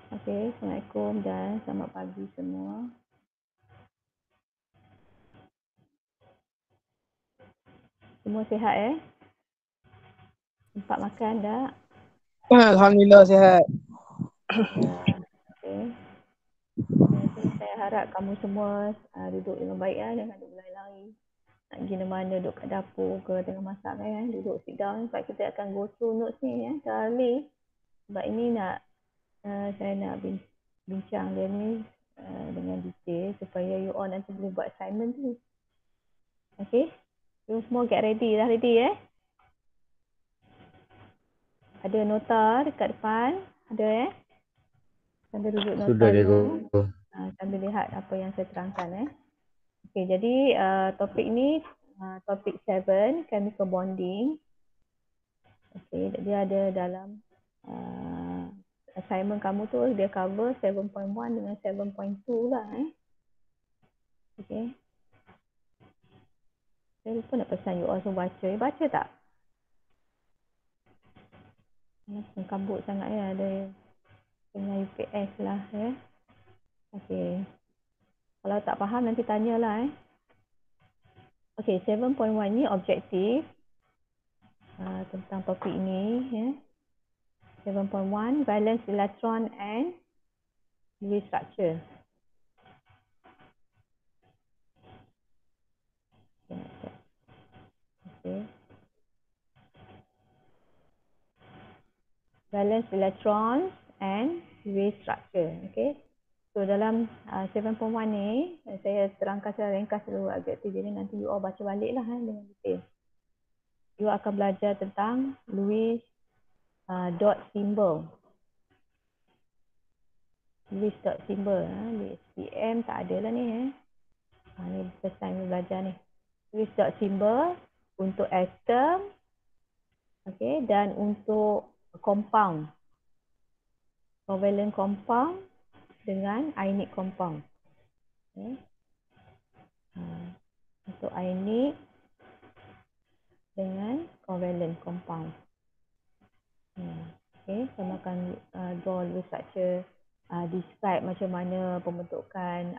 Okey, Assalamualaikum dan selamat pagi semua. Semua sihat Sempat makan dah? Alhamdulillah sihat. Ya. Okey. Jadi saya harap kamu semua duduk dengan baik jangan duduk lari-lari. Nak pergi mana duduk kat dapur ke tengah masak duduk sit down sebab kita akan go through notes ni thoroughly. Sebab ini saya nak bincang dia ni dengan detail supaya you all nanti boleh buat assignment tu. Okey? You semua get ready. Dah ready Ada nota dekat depan? Ada Sambil duduk nota Sudah dulu. Cikgu. Sambil lihat apa yang saya terangkan Okey, jadi topik ni topik 7, chemical bonding. Okey, dia ada dalam assignment kamu tu dia cover 7.1 dengan 7.2 lah Okey. Saya lupa nak pesan you all semua baca. Baca tak? Kabut sangat ada dengan UPS lah Okey. Kalau tak faham nanti tanyalah Okey, 7.1 ni objektif tentang topik ni 7.1 valence electron and Lewis structure. Okay. Valence electrons and Lewis structure. Okay. So dalam 7.1 ni saya terangkan secara ringkas dulu objektif jadi nanti you all baca balik lah dengan detail. You akan belajar tentang Lewis dot symbol. Lewis dot symbol. Lewis PM tak ada lah ni ni first time you belajar ni. Lewis dot symbol untuk atom, okay, dan untuk compound, covalent compound dengan ionic compound. Okay. Untuk ionic dengan covalent compound. Okay, saya akan draw Lewis structure, describe macam mana pembentukan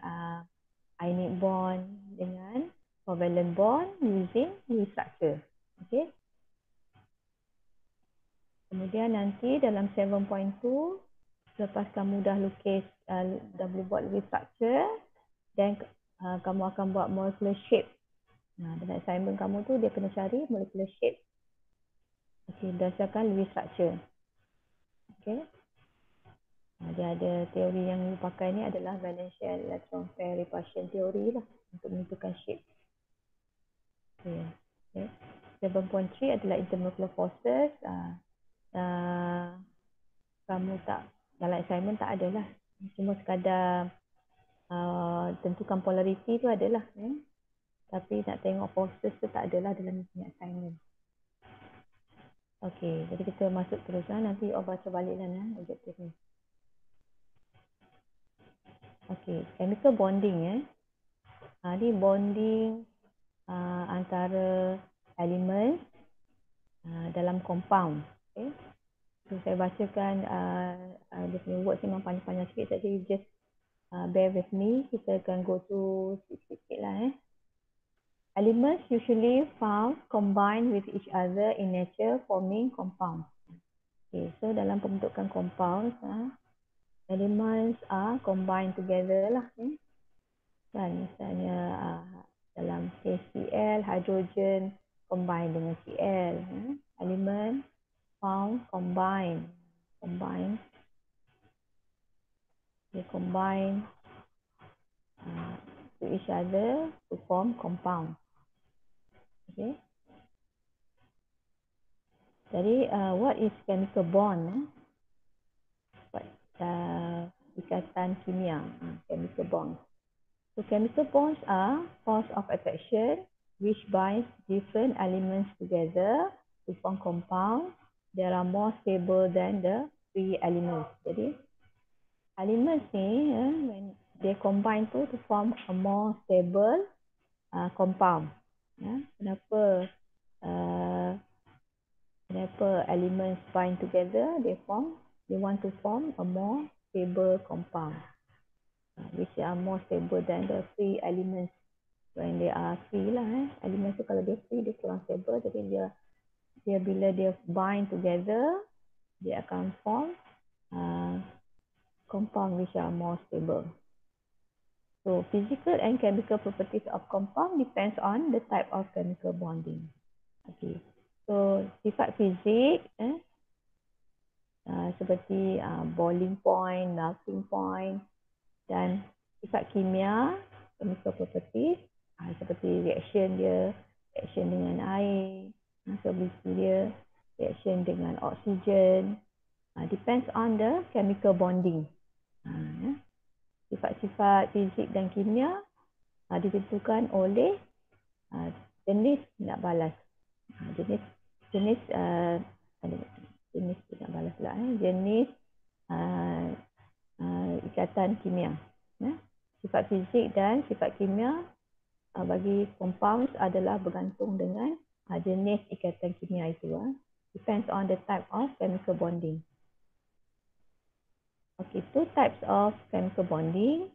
ionic bond dengan covalent bond using Lewis structure. Okay. Kemudian nanti dalam 7.2 selepas kamu dah lukis dah boleh buat Lewis structure dan kamu akan buat molecular shape. Dalam assignment kamu tu dia kena cari molecular shape. Okey, berdasarkan Lewis structure. Okey. Dia ada teori yang dipakai ni adalah valence electron pair repulsion theory lah untuk menentukan shape. Okey. 7.3 adalah intermolecular forces. Kamu tak dalam assignment tak adalah, cuma sekadar tentukan polarity tu adalah tapi nak tengok forces tu tak adalah dalam assignment. Okey, jadi kita masuk terus nanti baca balik objektif ni. Okey, chemical bonding ni bonding antara elemen dalam compound. Okey. So, saya bacakan dia punya words memang panjang-panjang sikit, jadi just bear with me. Kita akan go through sikit-sikit lah Elements usually found combined with each other in nature forming compounds. Okay, so dalam pembentukan compounds, elements are combined together lah. Kan, misalnya dalam HCl, hydrogen combine dengan Cl. Element found combine. They combine to each other to form compound. Okay. Jadi, what is chemical bond? Ikatan kimia, chemical bonds. So, chemical bonds are force of attraction which binds different elements together to form compound. They are more stable than the free elements. Jadi, elements ni when they combine to form a more stable compound. Kenapa elements bind together? They want to form a more stable compound, which are more stable than the free elements when they are free lah. Elements tu kalau dia free dia kurang stable, jadi dia bila dia bind together dia akan form compound which are more stable. So physical and chemical properties of compound depends on the type of chemical bonding. Okay. So sifat fizik seperti boiling point, melting point, dan sifat kimia, chemical properties seperti reaction dia, reaction dengan air, solusi dia, reaction dengan oksigen, depends on the chemical bonding. Sifat-sifat fizik dan kimia ditentukan oleh jenis nak balas. Jenis nak balas pula, jenis ikatan kimia. Sifat fizik dan sifat kimia bagi compounds adalah bergantung dengan jenis ikatan kimia itu. Depends on the type of chemical bonding. Okay, two types of chemical bonding.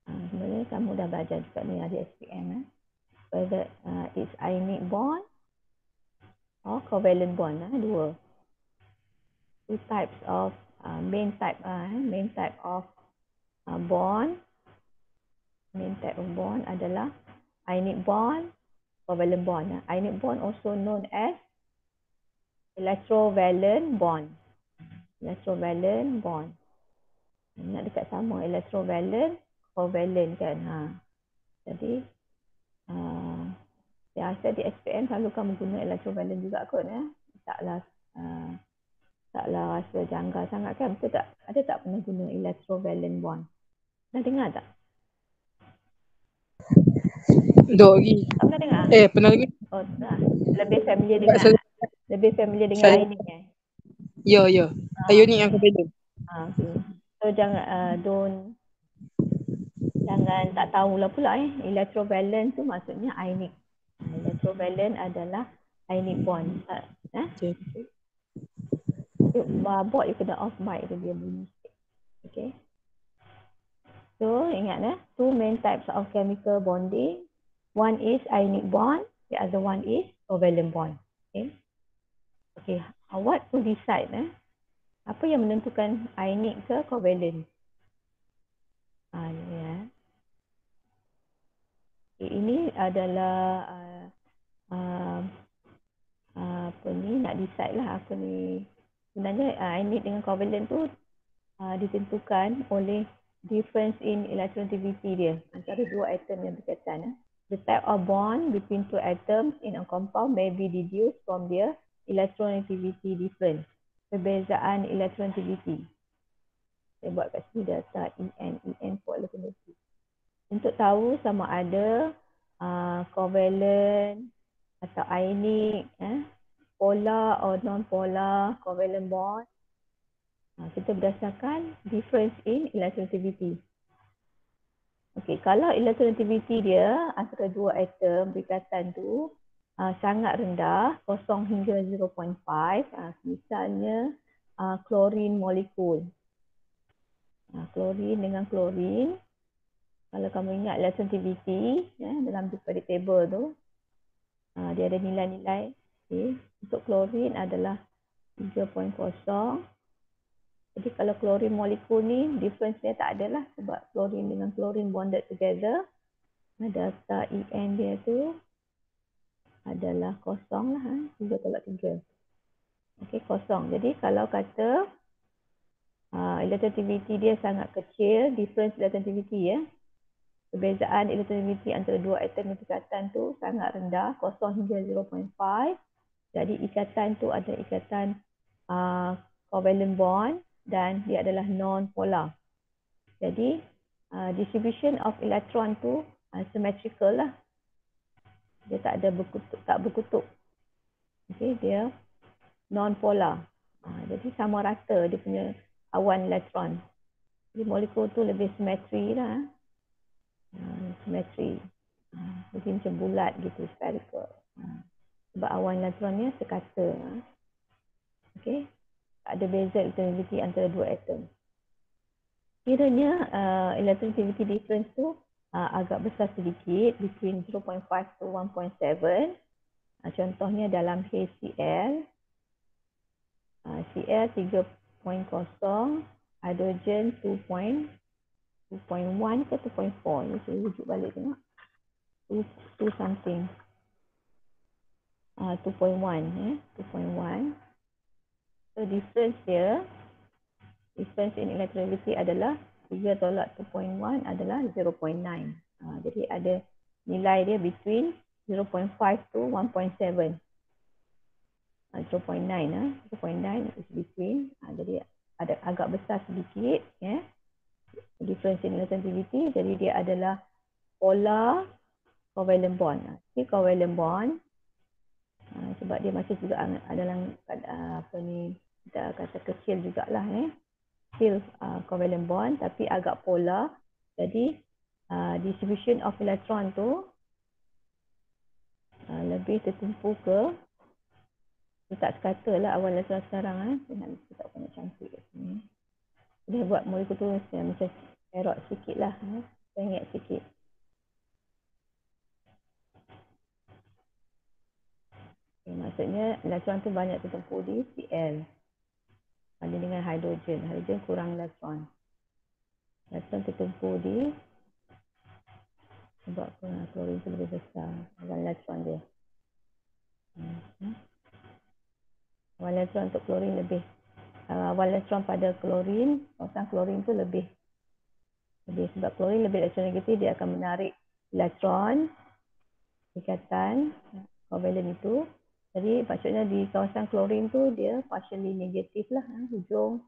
Sebenarnya kamu dah belajar juga ni di SPM. Whether it's ionic bond or covalent bond. Dua. Two types of main type of bond. Main type of bond adalah ionic bond, covalent bond. Ionic bond also known as electrovalent bond. Electrovalent bond. Nak dekat sama electrovalent, covalent kan. Jadi biasa di SPM selalu kamu guna electrovalent juga kot. Taklah rasa janggal sangat kan. Betul tak? Ada tak pernah guna electrovalent bond? Pernah dengar tak? Dok lagi. Tak pernah dengar? Pernah lagi. Oh, lebih familiar dengan Saya- ionic Ya. Ionic yang covalent. Okay. So jangan tak tahulah pula electrovalent tu maksudnya ionic. Electrovalent adalah ionic bond. Okay. Bot you kena off mic tu dia bunyi. Okay. So ingat two main types of chemical bonding. One is ionic bond, the other one is covalent bond. Okay. What to decide? Apa yang menentukan ionic ke covalent? Ini adalah nak decide lah apa ni. Sebenarnya ionic dengan covalent tu ditentukan oleh difference in electronegativity dia antara dua atom yang berkaitan. The type of bond between two atoms in a compound may be deduced from their electronegativity difference. Perbezaan electronegativity. Saya buat kat sini data En for electronegativity. Untuk tahu sama ada covalent atau ionic, polar or non-polar covalent bond, kita berdasarkan difference in electronegativity. Okay, kalau electronegativity dia antara dua atom berikatan tu sangat rendah, 0 hingga 0.5, misalnya klorin molekul. Klorin dengan klorin, kalau kamu ingat electronegativity dalam periodic table tu, dia ada nilai-nilai. Untuk klorin adalah 3.0. Jadi kalau klorin molekul ni, difference dia tak adalah sebab klorin dengan klorin bonded together. Data En dia tu adalah 0 lah, 3/3. Okey, 0. Jadi kalau kata electronegativity dia sangat kecil, difference electronegativity perbezaan electronegativity antara dua atom yang berikatan tu sangat rendah, 0 hingga 0.5. Jadi ikatan tu ada ikatan covalent bond dan dia adalah non-polar. Jadi distribution of electron tu symmetrical lah. Dia tak ada berkutub. Okay, dia non-polar. Jadi sama rata dia punya awan elektron. Jadi molekul tu lebih simetri lah. Simetri. Jadi macam bulat gitu, spherical. Sebab awan elektronnya sekata. Okay. Tak ada beza electronegativity antara dua atom. Kiranya electronegativity difference tu agak besar sedikit, between 0.5 to 1.7. Contohnya dalam HCl, Cl 3.0, hydrogen 2.1 ke 2.4. Ni saya rujuk balik tengok. 2 something. 2.1 2.1. So difference in electronegativity adalah 3 tolak 2.1 adalah 0.9. Jadi ada nilai dia between 0.5 to 1.7. 0.9 is between. Jadi ada agak besar sedikit difference in electronegativity. Jadi dia adalah polar covalent bond. Ini covalent bond sebab dia masih juga adalah kita kata kecil jugalah still covalent bond tapi agak polar. Jadi distribution of electron tu lebih tertumpu ke, tak sekata lah awal electron sekarang saya nak letak banyak cantik kat sini. Dia buat molekul tu macam erot sikit lah, sengit sikit. Maksudnya elektron tu banyak tertumpu di Cl banding dengan hidrogen. Hidrogen kurang elektron. Elektron tertumpu di, sebab klorin tu lebih besar awal elektron dia. Awal elektron untuk klorin lebih, awal elektron pada klorin, kawasan klorin tu lebih sebab klorin lebih elektronegatif, dia akan menarik elektron ikatan covalent itu. Jadi maksudnya di kawasan klorin tu dia partially negatif lah, hujung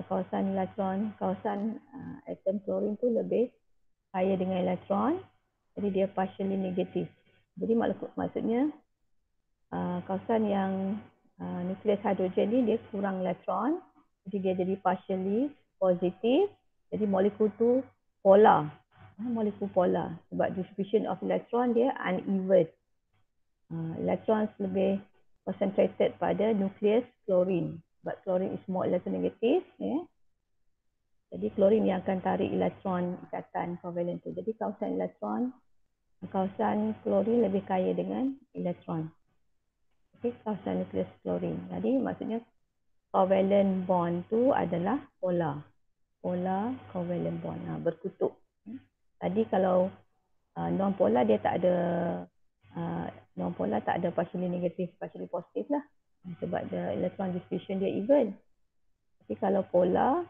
kawasan elektron, kawasan atom klorin tu lebih kaya dengan elektron, jadi dia partially negatif. Jadi maksudnya kawasan yang nukleus hidrogen ni dia kurang elektron, jadi dia jadi partially positif. Jadi molekul tu polar, molekul polar sebab distribution of electron dia uneven. Electrons lebih concentrated pada nukleus klorin sebab klorin is more electronegative. Jadi klorin yang akan tarik elektron ikatan covalent tu. Jadi kawasan elektron, kawasan klorin lebih kaya dengan elektron. Okay, kawasan nukleus klorin. Jadi maksudnya covalent bond tu adalah polar. Polar covalent bond, berkutub. Tadi kalau non-polar dia tak ada, non-polar tak ada partially negatif, partially positif lah. Sebab the electron distribution dia even. Tapi kalau polar,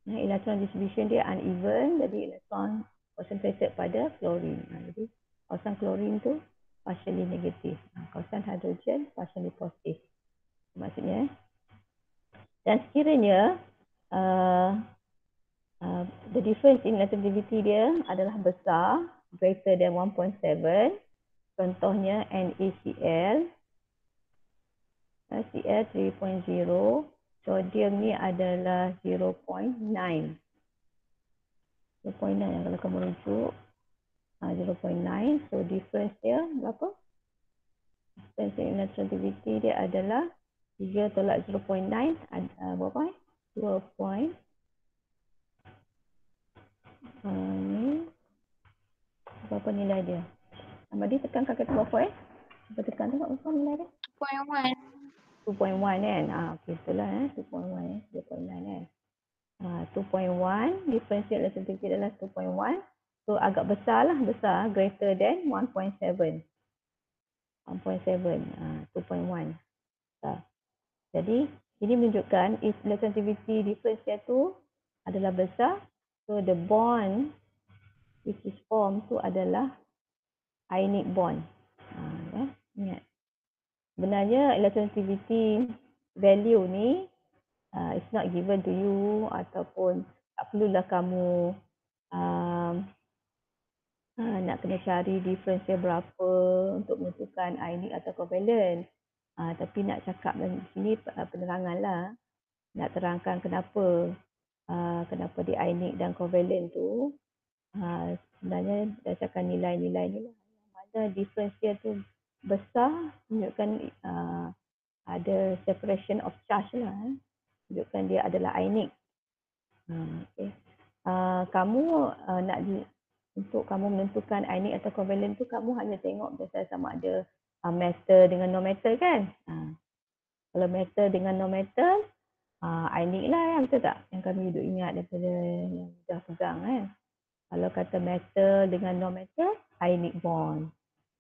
electron distribution dia uneven, jadi electron concentrated pada klorin. Jadi kawasan klorin tu partially negatif. Kawasan hidrogen partially positif. Maksudnya. Dan sekiranya the difference in electronegativity dia adalah besar, greater than 1.7. Contohnya NaCl, Cl 3.0, sodium ni adalah 0.9. 0.9 kalau kamu rujuk 0.9, so difference dia berapa? Difference in electronegativity dia adalah 3 tolak 0.9 berapa? 2. Ni berapa nilai dia? Amadi tekan kaki berapa Cuba tekan tengok berapa nilai dia? 2.1 kan? Okey, itulah 2.1 2.9 kan? 2.1, differential electronegativity adalah 2.1. So agak besar lah, besar, greater than 1.7. 1.7, 2.1. Jadi ini menunjukkan if electronegativity difference dia tu adalah besar, so the bond which is formed tu adalah ionic bond. Ingat. Sebenarnya electronegativity value ni it's not given to you, ataupun tak perlulah kamu nak kena cari difference dia berapa untuk menentukan ionic atau covalent. Tapi nak cakap di sini penerangan lah, nak terangkan kenapa dia ionic dan covalent tu. Sebenarnya berdasarkan nilai-nilai ni lah, mana difference dia tu besar, menunjukkan ada separation of charge lah, menunjukkan dia adalah ionic. Okay. Kamu untuk kamu menentukan ionic atau covalent tu kamu hanya tengok berdasarkan sama ada metal dengan non-metal kan. Kalau metal dengan non-metal, ionic lah yang betul tak? Yang kami duduk ingat daripada yang dah pegang kan. Kalau kata metal dengan non-metal, ionic bond.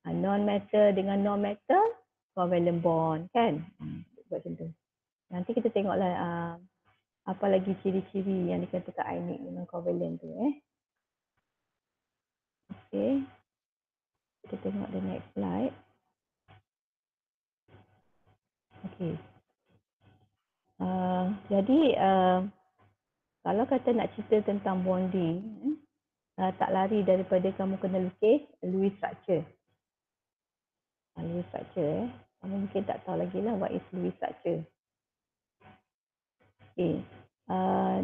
Non-metal dengan non-metal, covalent bond kan. Buat macam tu. Nanti kita tengoklah apa lagi ciri-ciri yang dikatakan ionic dengan covalent tu. Okay. Kita tengok the next slide. Okay. Jadi kalau kata nak cerita tentang bonding, tak lari daripada kamu kena lukis Lewis structure. Lewis structure. Kamu mungkin tak tahu lagi lah what is Lewis structure. Okay.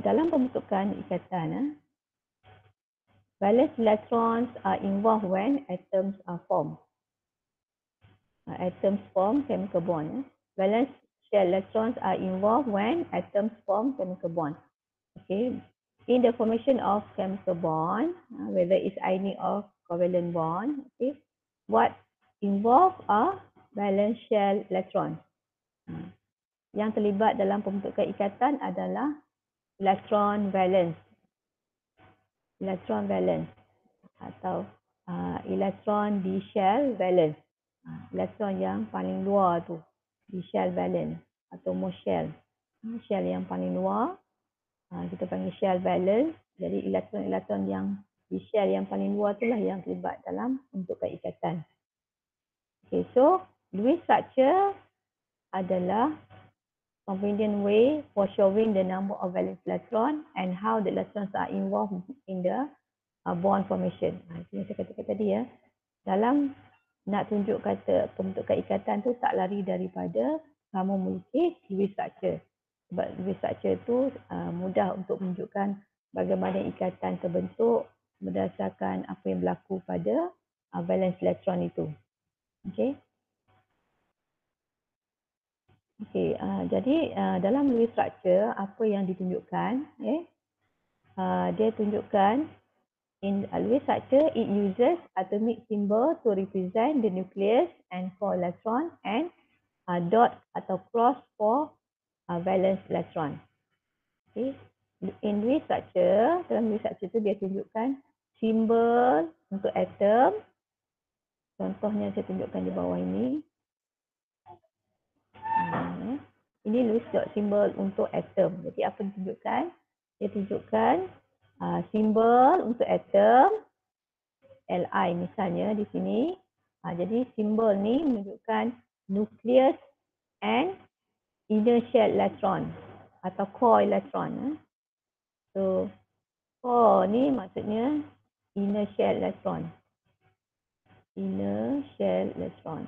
Dalam pembentukan ikatan, valence electrons are involved when atoms are formed. Atoms form chemical bond. Valence shell electrons are involved when atoms form chemical bond. Okay. In the formation of chemical bond, whether it's ionic or covalent bond, okay, what involved are valence shell electrons. Yang terlibat dalam pembentukan ikatan adalah electron valence. Electron valence atau electron d shell valence. Elektron yang paling luar tu, d shell valence atau most shell. Shell yang paling luar, kita panggil shell valence. Jadi elektron-elektron yang di shell yang paling luar itulah yang terlibat dalam pembentukan ikatan. Okay, so Lewis structure adalah convenient way for showing the number of valence electron and how the electrons are involved in the bond formation. Itu yang saya katakan tadi ya. Dalam nak tunjuk kata pembentukan ikatan tu tak lari daripada kamu melukis Lewis structure. Sebab Lewis structure tu mudah untuk menunjukkan bagaimana ikatan terbentuk berdasarkan apa yang berlaku pada valence elektron itu. Okey. Okey, jadi dalam Lewis structure apa yang ditunjukkan, dia tunjukkan in Lewis structure it uses atomic symbol to represent the nucleus and for electron and dot atau cross for valence electron. Okay. In Lewis structure, dalam Lewis structure tu dia tunjukkan simbol untuk atom. Contohnya saya tunjukkan di bawah ini. Ini Lewis dot simbol untuk atom. Jadi apa ditunjukkan? Dia tunjukkan simbol untuk atom Li misalnya di sini. Jadi simbol ni menunjukkan nucleus and inner shell electron atau core electron. So core ni maksudnya inner shell electron. Inner shell electron.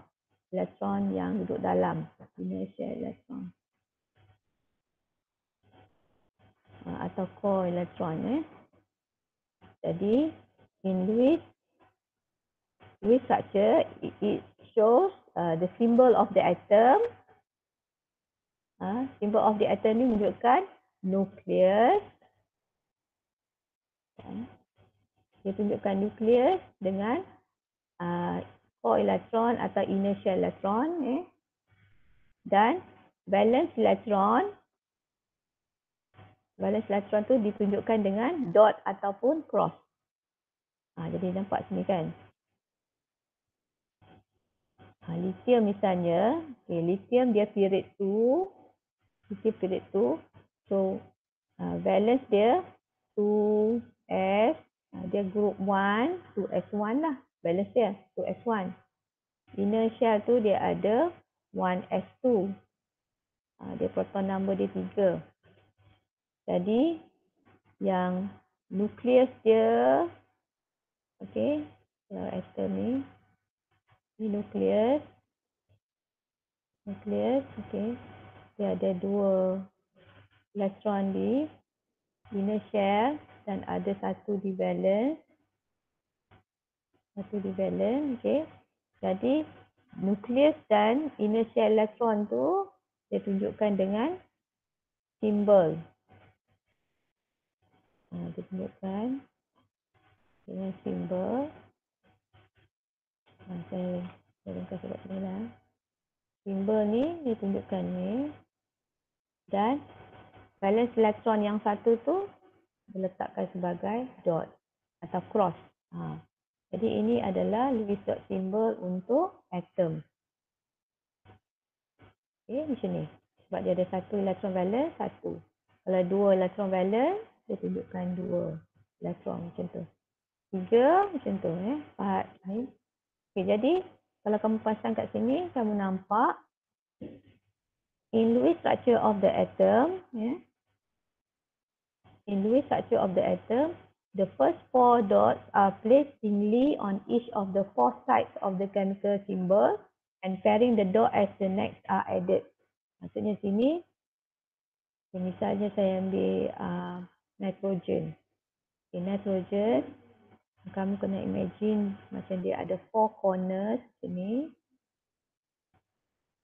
Elektron yang duduk dalam inner shell electron. Atau core electron. Jadi in Lewis structure it shows the symbol of the atom. Symbol of the atom ni menunjukkan nucleus. Dia tunjukkan nucleus dengan core electron atau inner shell electron. Dan valence electron. Valence electron tu ditunjukkan dengan dot ataupun cross. Jadi nampak sini kan. Lithium misalnya. Okay, lithium dia period 2. Lithium period 2. So valence dia 2s. Dia group 1. 2s1 lah. Valence dia 2s1. Inner shell tu dia ada 1s2. Dia proton number dia 3. Jadi yang nukleus dia, okey, kalau atom ni nukleus, okey, dia ada 2 elektron di inner shell dan ada satu di valence, okey. Jadi nukleus dan inner shell elektron tu dia tunjukkan dengan simbol. Ditunjukkan dengan simbol. Saya ringkas sebab sini lah. Simbol ni ditunjukkan ni. Dan valence elektron yang satu tu diletakkan sebagai dot atau cross. Jadi ini adalah Lewis dot symbol untuk atom. Okay, di sini. Sebab dia ada satu elektron valence, satu. Kalau dua elektron valence, dia tunjukkan dua elektron macam tu. Tiga macam tu. Empat. Okay, jadi kalau kamu pasang kat sini, kamu nampak in Lewis structure of the atom, in Lewis structure of the atom, the first four dots are placed singly on each of the four sides of the chemical symbol and pairing the dot as the next are added. Maksudnya sini, misalnya saya ambil nitrogen. Okay, nitrogen, kamu kena imagine macam dia ada four corners sini.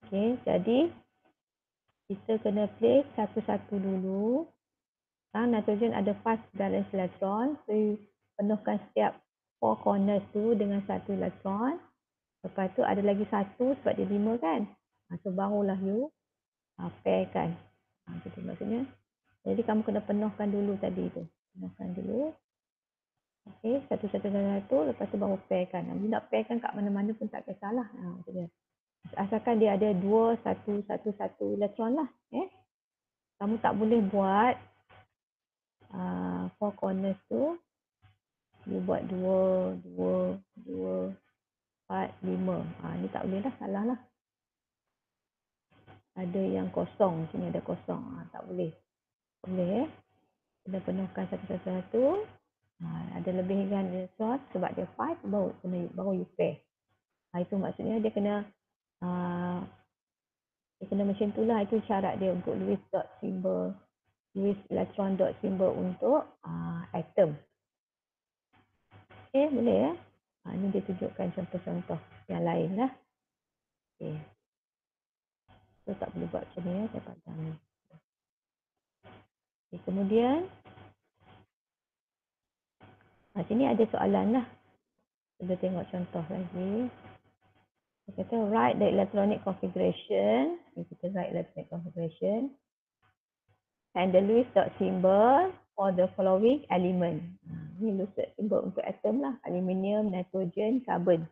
Okay, jadi kita kena place satu-satu dulu. Nitrogen ada 5 valence electron. So, penuhkan setiap 4 corners tu dengan satu elektron. Lepas tu ada lagi satu sebab dia 5 kan. So, barulah you pairkan. Itu maksudnya. Jadi, kamu kena penuhkan dulu tadi tu. Penuhkan dulu. Okey, satu-satu. Lepas tu baru pairkan. You nak pairkan kat mana-mana pun tak kisahlah. Maksudnya. Asalkan dia ada 2, 1, 1, 1 elektron lah. Kamu tak boleh buat 4 corners tu you buat 2, 2, 2, 4, 5. Ni tak boleh dah, salah lah. Ada yang kosong, sini ada kosong. Tak boleh. Boleh Kena penuhkan satu-satu. Ada lebihkan elektron sebab dia 5 baru you pair. Itu maksudnya dia kena macam tu lah. Itu syarat dia untuk Lewis dot symbol. Lewis electron dot symbol untuk atom. Okay, boleh ini dia tunjukkan contoh-contoh yang lain lah. Okay. So, tak boleh buat macam ni saya pasang ni. Okay, kemudian sini ada soalan lah. Kita tengok contoh lagi. Kita kata write the electronic configuration. Kita write electronic configuration. And the Lewis dot symbol for the following element. Ini Lewis dot symbol untuk atom lah. Aluminium, nitrogen, carbon.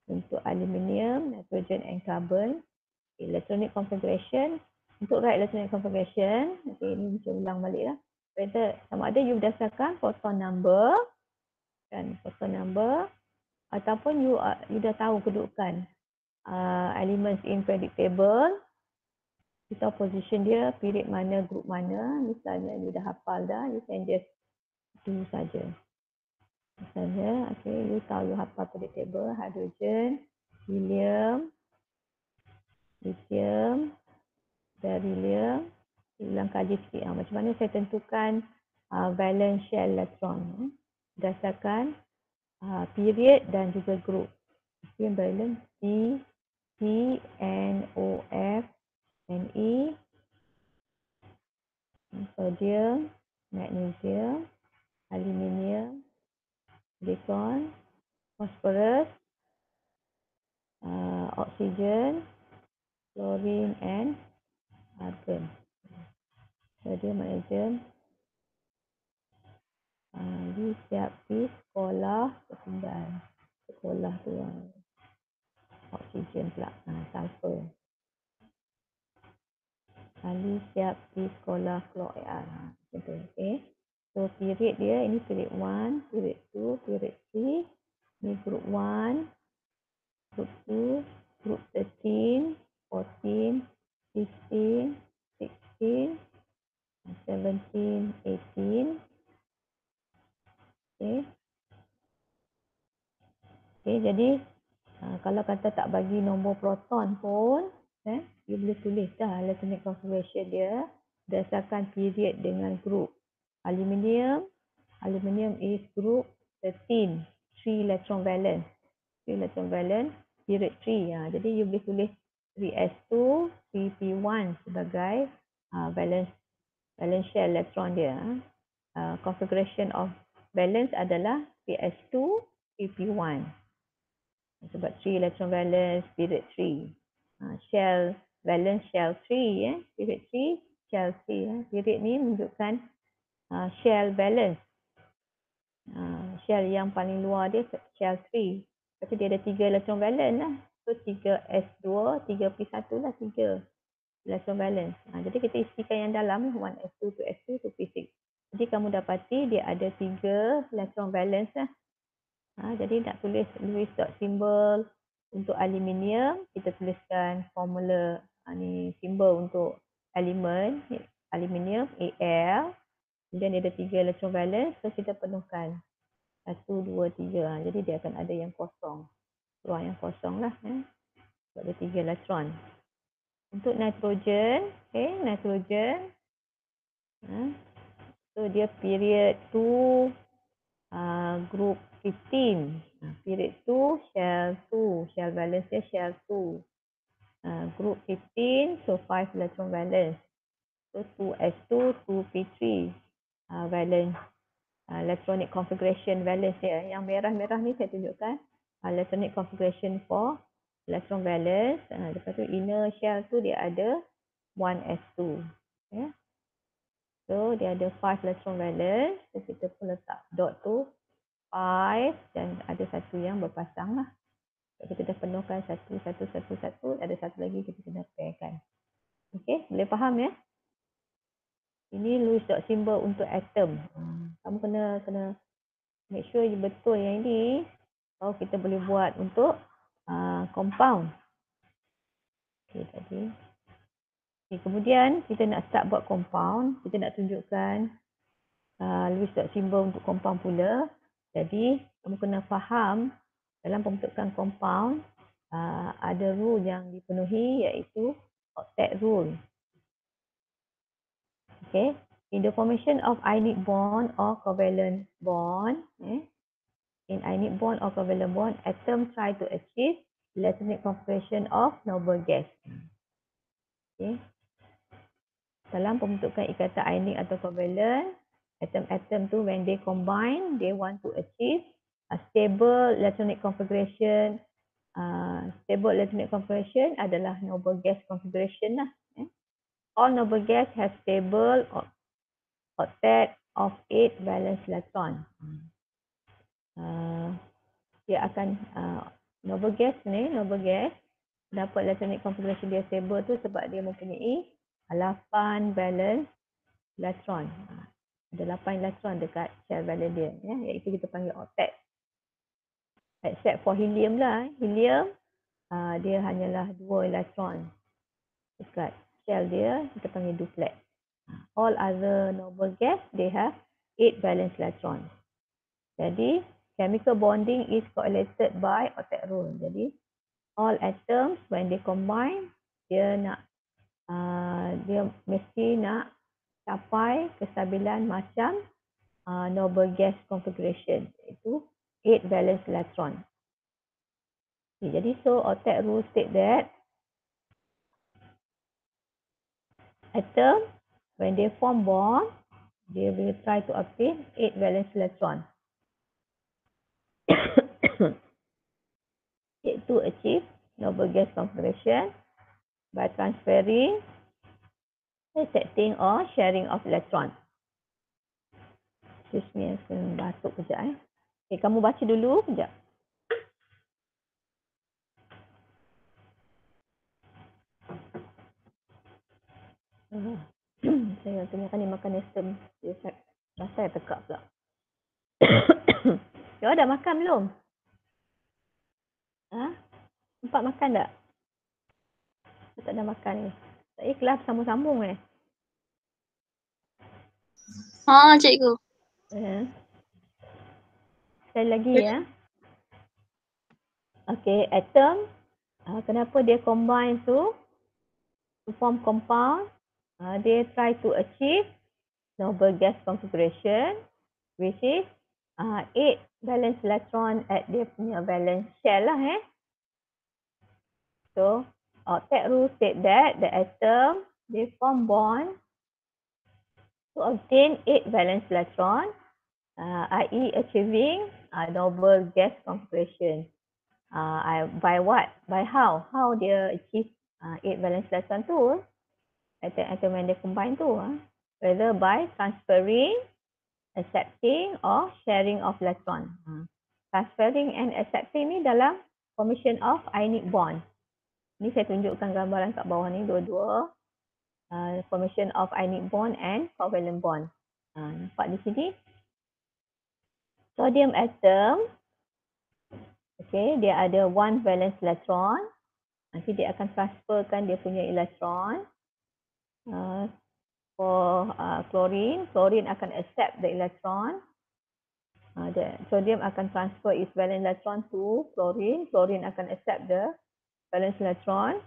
Untuk aluminium, nitrogen and carbon. Electronic configuration. Untuk write electronic configuration. Okay, ini bisa ulang balik lah. Whether sama ada you berdasarkan photon number. Kan, photon number. Ataupun you dah tahu kedudukan elements in periodic table. Kita position dia, period mana, group mana. Misalnya you dah hafal dah, you can just do saja. Misalnya, okay, you tahu you hafal periodic table, hydrogen, helium, lithium, beryllium. Ulang kaji sikit. Macam mana saya tentukan valence shell electron. Berdasarkan period dan juga group. Lithium, beryllium, C, N, O, F, Ne, sodium, magnesium, aluminium, silicon, phosphorus, oxygen, chlorine and argon. Sodium, magnesium. Ni siap di sekolah tertinggal. Sekolah tu oksigen pula. Sulfur. Ali siap di sekolah KLOR. Macam tu. Okay. So period dia, ini period 1, period 2, period 3. Ni group 1, group 2, group 13, 14, 15, 16, 17, 18. Okay. Okay, jadi kalau kata tak bagi nombor proton pun, you boleh tulis dah electronic configuration dia berdasarkan period dengan group. Aluminium is group 13, 3 electron valence. 3 electron valence, period 3. Jadi you boleh tulis 3s2, 3p1 sebagai valence shell electron dia. configuration of valence adalah PS2, PP1. Sebab 3 electron valence, period 3. Shell valence shell 3 period 3, shell 3 period ni menunjukkan shell valence. Shell yang paling luar dia shell 3. Lepas tu dia ada 3 electron valence lah. So 3s2, 3p1 lah 3 electron valence. Jadi kita isikan yang dalam 1s2, 2s2, 2p6. Jadi kamu dapati dia ada 3 electron valence lah. Jadi nak tulis Lewis dot symbol untuk aluminium, kita tuliskan formula ni simbol untuk elemen aluminium Al. Kemudian dia ada 3 electron valence, so kita penuhkan 1, 2, 3. Jadi dia akan ada yang kosong. Ruang yang kosong lah. Sebab dia 3 elektron. Untuk nitrogen, nitrogen. So dia period 2, group 15. Period 2, shell 2. Shell valence dia shell 2. Group 15, so 5 electron valence. So 2s2, 2p3. Valence. Electronic configuration valence dia. Yang merah-merah ni saya tunjukkan. Electronic configuration for electron valence. Lepas tu inner shell tu dia ada 1s2. So dia ada 5 electron valence. So kita pun letak dot tu 5 dan ada satu yang berpasang lah. Kita dah penuhkan satu, ada satu lagi kita kena pairkan. Okey, boleh faham ya? Ini Lewis dot symbol untuk atom. Kamu kena make sure betul yang ini. Baru kita boleh buat untuk compound. Okey tadi. Okay, kemudian kita nak start buat compound. Kita nak tunjukkan Lewis dot symbol untuk compound pula. Jadi, kamu kena faham dalam pembentukan compound ada rule yang dipenuhi iaitu octet rule. Okay. In the formation of ionic bond or covalent bond, in ionic bond or covalent bond, atom try to achieve electronic configuration of noble gas. Okay. Dalam pembentukan ikatan ionic atau covalent, atom-atom tu when they combine, they want to achieve a stable electronic configuration. Stable electronic configuration adalah noble gas configuration lah. All noble gas have stable octet of 8 valence electron. Dia akan noble gas ni, noble gas dapat electronic configuration dia stable tu sebab dia mempunyai 8 valence elektron. Ada 8 elektron dekat shell valence dia, iaitu kita panggil octet. Except for helium lah. Helium dia hanyalah 2 elektron dekat shell dia, kita panggil duplex. All other noble gas they have 8 valence electron. Jadi chemical bonding is correlated by octet rule. Jadi all atoms when they combine, dia mesti nak capai kestabilan macam noble gas configuration, iaitu 8 valence electron. Okay, jadi so octet rule state that atom when they form bond, they will try to obtain 8 valence electron. To achieve noble gas configuration by transferring, accepting or sharing of electron. Excuse me, saya batuk kejap. Okay, kamu baca dulu kejap. Saya tanyakan ni mekanisme dia rasa saya tekak pula. Kau dah makan belum? Sempat makan tak? Tak ada makan ni. Saya kelas sambung-sambung Cikgu. Sekali lagi ya. Okay, atom. Kenapa dia combine to form compound? They try to achieve noble gas configuration, which is 8 valence electron at dia punya valence shell lah. So, octet rule state that the atom they form bond to obtain 8 valence electron, i.e. achieving noble gas configuration. By what? By how? How dia achieve 8 valence electron tu? Atom yang dia combine tu. Whether by transferring, accepting or sharing of electron. Transferring and accepting ni dalam formation of ionic bond. Ni saya tunjukkan gambaran kat bawah ni dua-dua. Formation of ionic bond and covalent bond. Nampak di sini. Sodium atom. Okay, dia ada 1 valence electron. Nanti dia akan transferkan dia punya elektron. For chlorine akan accept the electron. Sodium akan transfer its valence electron to chlorine. Chlorine akan accept the valence electron.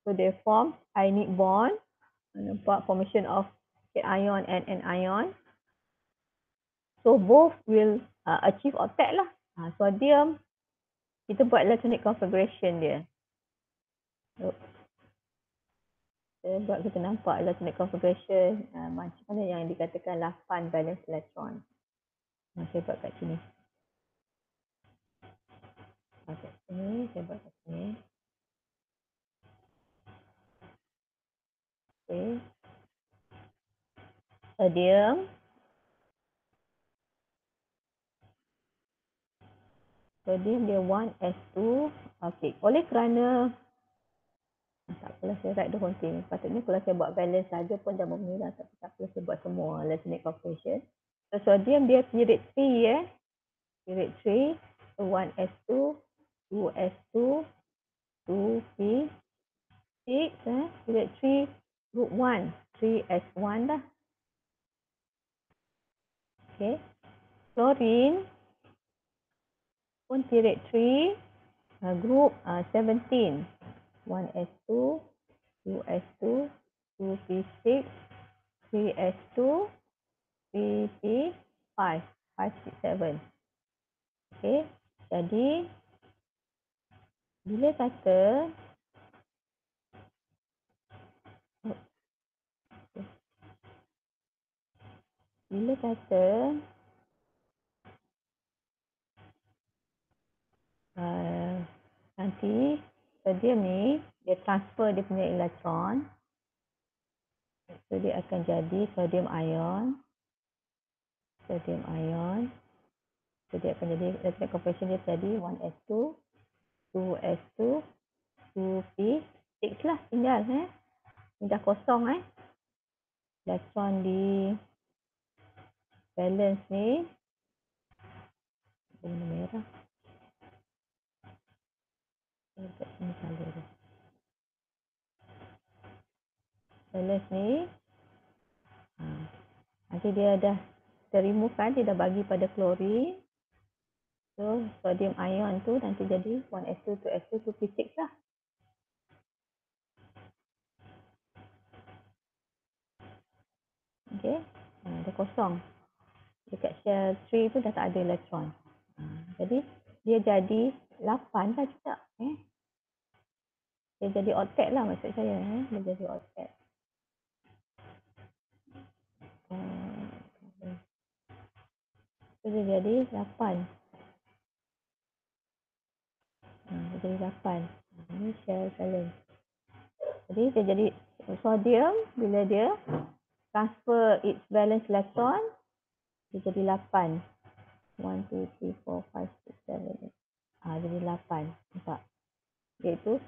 So they form ionic bond. Nampak formation of cation and anion. So both will achieve octet lah. Sodium, kita buat electronic configuration dia. Saya buat kita nampak electronic configuration macam mana yang dikatakan 8 valence electron. Saya buat kat sini. Kat sini, saya buat kat sini. Okay. Sodium dia 1s2. Okay. Oleh kerana tak apalah saya write the whole thing. Patutnya kalau saya buat valence saja pun dah memenuhi lah. Tapi tak apa saya buat semua electronic configuration. So sodium dia period 3 Period 3. So 1s2, 2s2, 2p6. Period 3 group 1. 3s1 dah. Okay. Chlorine pun period 3 group 17. 1s2, 2s2, 2p6, 3s2, 3p5, 5, 6, 7. Okay. Jadi bila kata nanti sodium ni dia transfer dia punya elektron. So dia akan jadi sodium ion. Sodium ion. So dia akan jadi electronic configuration dia jadi 1s2, 2s2, 2p6 lah tinggal Ni dah kosong elektron di valence ni warna merah. Ini color dia. Valence ni nanti dia dah remove kan, dia dah bagi pada chlorine. So sodium ion tu nanti jadi 1s2, 2s2, 2p6 lah. Okay, dah kosong. Dekat shell 3 tu dah tak ada elektron. Jadi dia jadi 8 lah juga. Dia jadi octet lah maksud saya. Dia jadi octet. So dia jadi 8. Dia jadi 8. Ini shell valence. Jadi dia jadi sodium bila dia transfer its valence electron, dia jadi 8. 1, 2, 3, 4, 5, 6, 7, 8. Jadi 8. Nampak? Iaitu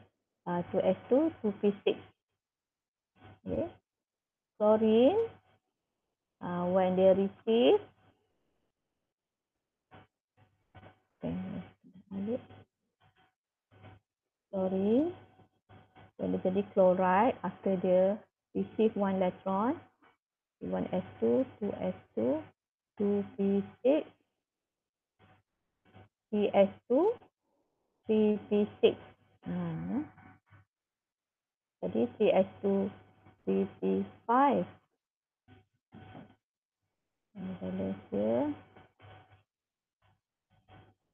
2s2, 2p6. Okay. Chlorine, when they receive, chlorine, when dia jadi chloride, after dia receive 1 electron, 1s2, 2s2, 2p6, 3s2, 3p6. Jadi 3s2, 3p5. Ini valence dia.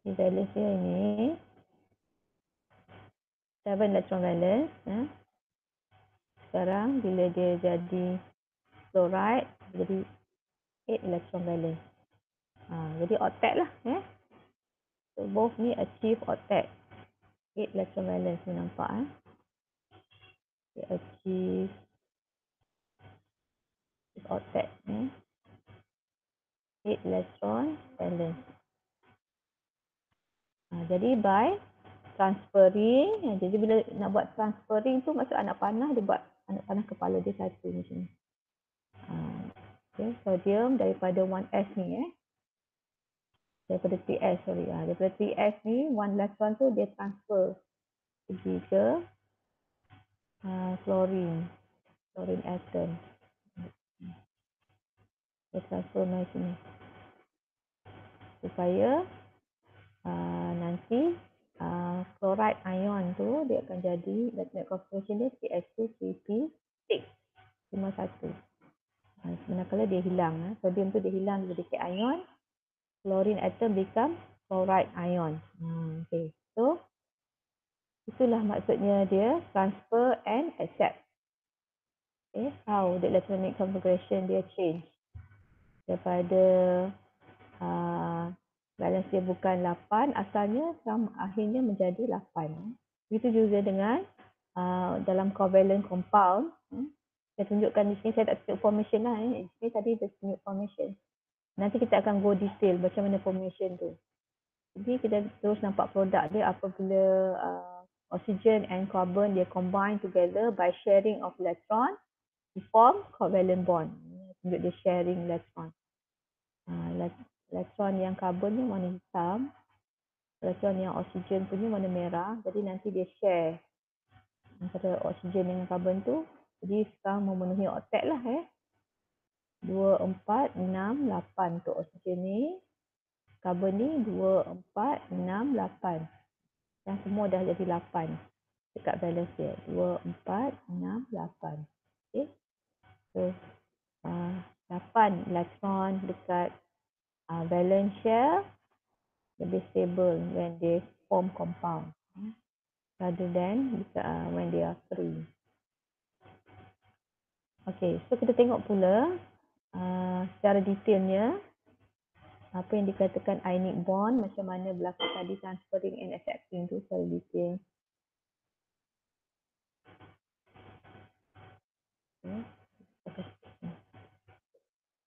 Ini valence dia ini. 7 electron valence. Sekarang bila dia jadi chloride, jadi 8 electron valence. Jadi octet lah. So both ni achieve octet. 8 electron valence ni nampak. Dia achieve octet. 8 electron valence. Jadi by transferring, jadi bila nak buat transferring tu maksud anak panah, dia buat anak panah kepala dia satu macam ni. Okay, sodium daripada 1s ni daripada 3s daripada 3s ni 1 electron tu dia transfer pergi ke chlorine atom. Dia transfer mai sini supaya nanti chloride ion tu dia akan jadi electronic configuration dia CH2 3p6 51. Manakala dia hilang, sodium tu dia hilang jadi cation, chlorine atom become chloride ion. Okay. So itulah maksudnya dia transfer and accept. Okay. How the electronic configuration dia change daripada balance dia bukan 8 asalnya, akhirnya menjadi 8. Begitu juga dengan dalam covalent compound. Saya tunjukkan di sini, saya tak tunjuk formation lah. Di sini tadi saya tunjuk formation. Nanti kita akan go detail macam mana formation tu. Jadi kita terus nampak produk dia apabila oxygen and carbon dia combine together by sharing of electron to form covalent bond. Tunjuk dia sharing electron. Elektron yang karbon ni warna hitam, elektron yang oksigen punya warna merah. Jadi nanti dia share antara oksigen dengan karbon tu. Jadi sekarang memenuhi oktet lah 2, 4, 6, 8 untuk oksigen ni. Karbon ni 2, 4, 6, 8. Dan semua dah jadi 8 dekat balance dia. 2, 4, 6, 8. Okay. So 8 elektron dekat valence shell lebih stable when they form compound rather than when they are free. Okay, so kita tengok pula secara detailnya apa yang dikatakan ionic bond, macam mana berlaku tadi transferring and accepting tu secara detail.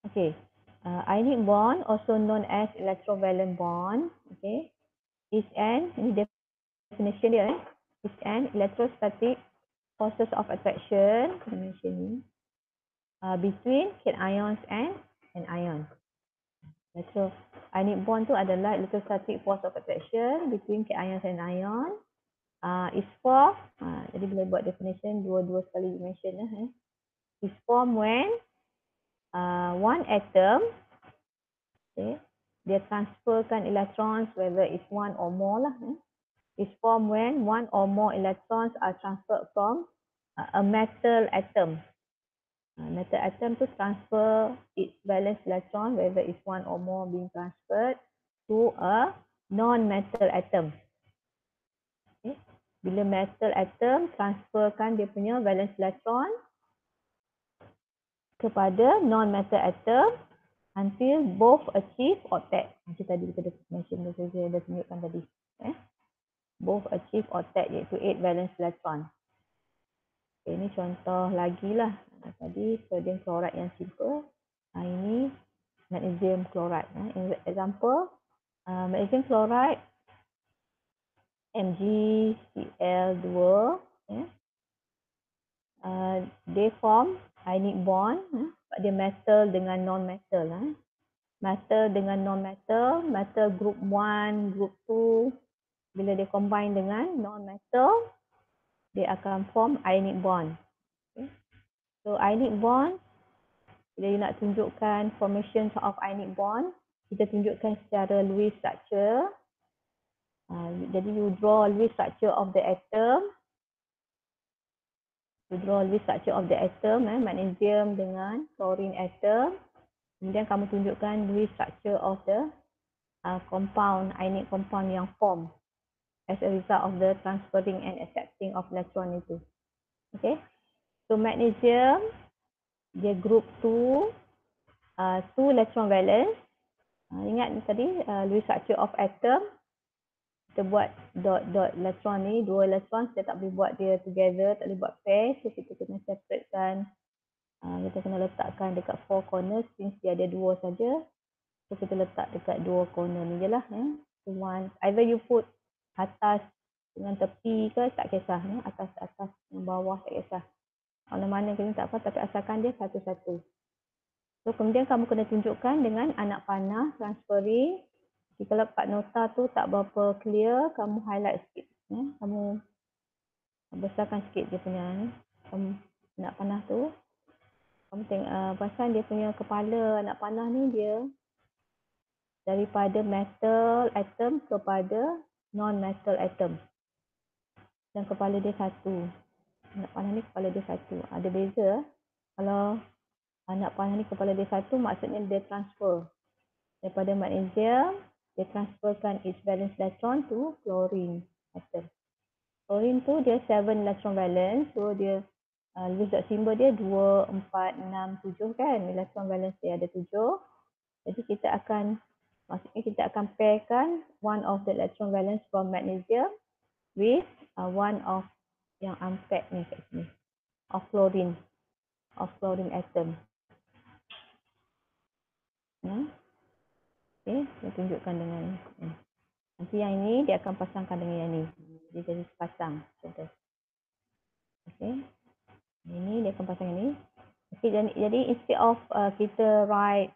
Okay, ionic bond also known as electrovalent bond, okay, is an, ini definition dia is an electrostatic forces of attraction, mention ni, between cations and an ion. So ionic bond tu adalah electrostatic force of attraction between cations and ion. Is formed, jadi bila buat definition dua-dua sekali mention is formed when one atom, okay, dia transferkan electrons whether it's one or more lah. Is formed when one or more electrons are transferred from a metal atom. Metal atom tu transfer its valence electron, whether it's one or more being transferred to a non-metal atom. Okay. Bila metal atom transferkan dia punya valence electron kepada non-metal atom until both achieve octet. Macam tadi kita dah mention, saya dah tunjukkan tadi. Both achieve octet iaitu 8 valence electron. Okay, ini contoh lagi lah. Tadi sodium chloride yang simple. Ini magnesium chloride. Example, magnesium chloride MgCl2. They form ionic bond. Dia metal dengan non-metal. Metal dengan non-metal. Metal group 1, group 2. Bila dia combine dengan non-metal, dia akan form ionic bond. Okay. So ionic bond, bila you nak tunjukkan formation of ionic bond, kita tunjukkan secara Lewis structure. Jadi you draw Lewis structure of the atom. You draw Lewis structure of the atom, magnesium dengan chlorine atom. Kemudian kamu tunjukkan Lewis structure of the compound, ionic compound yang form as a result of the transferring and accepting of electron itu. Okay. So magnesium dia group 2, two electron valence. Ingat tadi Lewis structure of atom. Kita buat dot elektron ni, dua elektron, kita tak boleh buat dia together, tak boleh buat pair. So kita kena separatekan, kita kena letakkan dekat four corners since dia ada dua saja. So kita letak dekat dua corner ni je lah. So either you put atas dengan tepi ke, tak kisah. Atas dengan bawah tak kisah. Mana-mana kita tak apa, tapi asalkan dia satu-satu. So kemudian kamu kena tunjukkan dengan anak panah, transferring. Kalau kat nota tu tak berapa clear, kamu highlight sikit. Kamu besarkan sikit dia punya anak panah tu. Kamu tengok, pasal dia punya kepala anak panah ni dia daripada metal atom kepada non-metal atom. Dan kepala dia satu. Anak panah ni kepala dia satu. Ada beza. Kalau anak panah ni kepala dia satu, maksudnya dia transfer daripada magnesium, dia transferkan its valence electron to chlorine atom. Chlorine tu dia 7 electron valence, so dia Lewis dot symbol dia 2, 4, 6, 7 kan. Electron valence dia ada 7. Jadi kita akan pairkan one of the electron valence from magnesium with one of yang unpaired ni kat sini of chlorine atom. Okay, saya tunjukkan dengan nanti yang ini dia akan pasangkan dengan yang ini. Dia jadi sepasang. Contoh. Okay. Ini dia akan pasang ini. Okay, jadi instead of kita write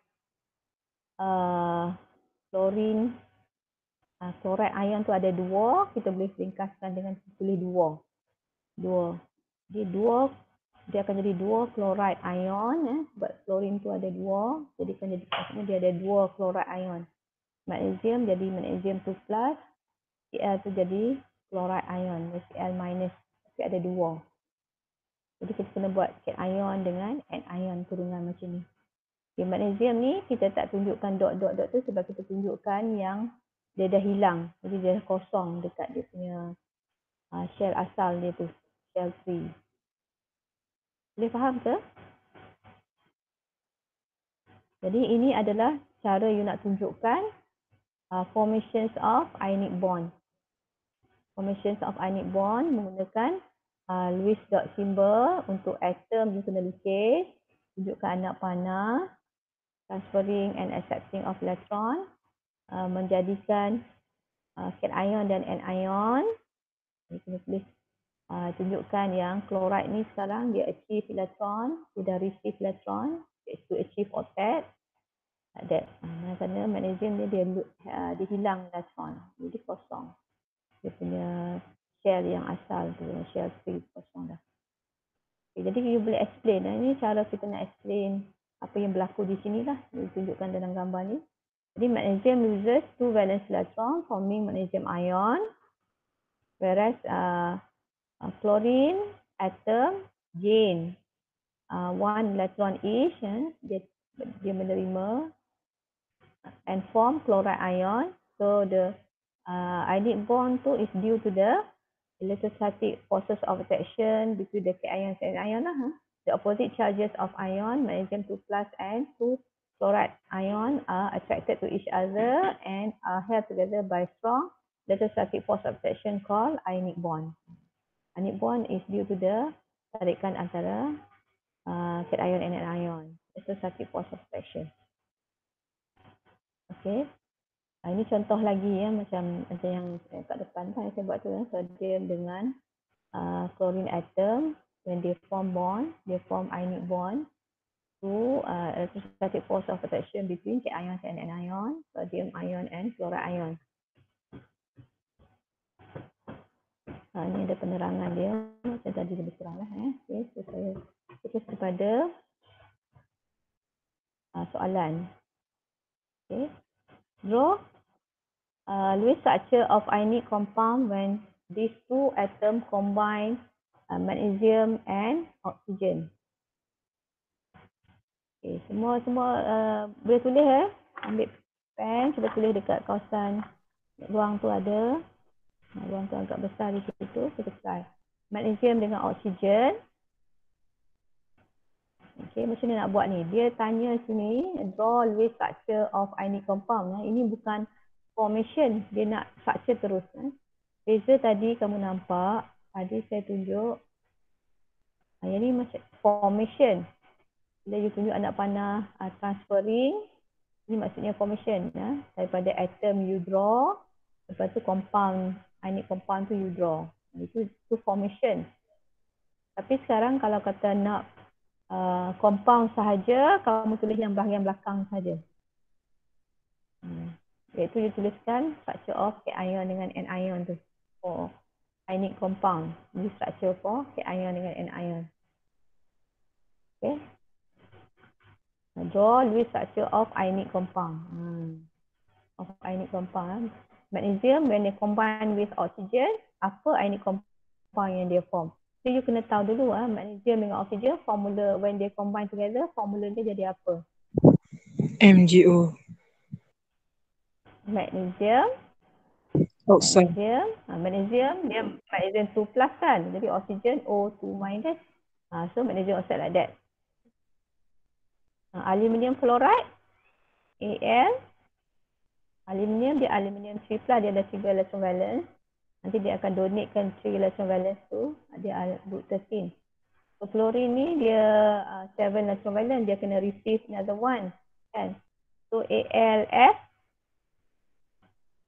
chlorine, chloride ion tu ada dua, kita boleh ringkaskan dengan tulis dua. Jadi dua, dia akan jadi dua chloride ion. Sebab chlorine tu ada dua, jadi kan jadi maksudnya dia ada dua chloride ion. Magnesium jadi magnesium 2+, Cl tu jadi chloride ion, Cl-, tapi ada dua. Jadi kita kena buat cation dengan anion kurungan macam ni. Okay, magnesium ni kita tak tunjukkan dot tu sebab kita tunjukkan yang dia dah hilang. Jadi dia dah kosong dekat dia punya shell asal dia tu, shell free. Boleh faham ke? Jadi ini adalah cara you nak tunjukkan formations of ionic bond. Formations of ionic bond menggunakan Lewis dot symbol. Untuk atom you kena lukis, tunjukkan anak panah, transferring and accepting of electron, menjadikan cation dan anion. You kena tulis, tunjukkan yang chloride ni sekarang dia achieve electron, dia dah receive electron, to achieve octet. Kerana magnesium ni dia hilang electron, jadi kosong. Dia punya shell yang asal tu, shell free, kosong dah. Okay, jadi you boleh explain. Ini cara kita nak explain apa yang berlaku di sini lah. Ditunjukkan dalam gambar ni. Jadi magnesium loses 2 valence electron forming magnesium ion. Whereas chlorine atom gain 1 electron each. Dia menerima and form chloride ion. So the ionic bond tu is due to the electrostatic forces of attraction between the cation and anion lah. The opposite charges of ion, magnesium 2+ and 2 chloride ion are attracted to each other and are held together by strong electrostatic force of attraction called ionic bond. Ionic bond is due to the tarikan antara cation and anion, electrostatic force of attraction. Okay. Ini contoh lagi ya, macam yang kat depan kan saya buat tu ya, sodium dengan chlorine atom. When they form bond, they form ionic bond to electrostatic force of attraction between cation and anion, sodium ion and chloride ion. Ini ada penerangan dia, macam tadi lebih kurang lah. Okay, so saya terus kepada soalan. Okay. Draw Lewis structure of ionic compound when these two atoms combine magnesium and oxygen. Okay, semua boleh tulis ambil pen, cuba tulis dekat kawasan ruang tu ada. Ruang tu agak besar di situ, kita try. Magnesium dengan oxygen. Okey, macam mana nak buat ni? Dia tanya sini, draw Lewis structure of ionic compound. Ini bukan formation, dia nak structure terus. Beza tadi kamu nampak, tadi saya tunjuk. Yang ni macam formation. Bila you tunjuk anak panah transferring, ini maksudnya formation. Daripada atom you draw, lepas tu compound, ionic compound tu you draw. Itu formation. Tapi sekarang kalau kata nak compound sahaja, kamu tulis yang bahagian belakang sahaja. Iaitu you tuliskan structure of cation dengan anion tu. For ionic compound. Ini structure for cation dengan anion. Okay. Draw Lewis structure of ionic compound. Of ionic compound. Magnesium when they combine with oxygen, apa ionic compound yang dia form. So you kena tahu dulu magnesium dengan oxygen formula when they combine together, formula dia jadi apa? MgO. Magnesium. Oxide. Magnesium dia magnesium 2 plus kan. Jadi oxygen O2 minus. So magnesium oxide like that. Aluminium fluoride Al. Aluminium dia aluminium 3 plus, dia ada 3 electron valence. Nanti dia akan donatekan 3 electron valence tu. Dia group 13. So fluorine ni dia 7 electron valence, dia kena receive another one kan. So AlF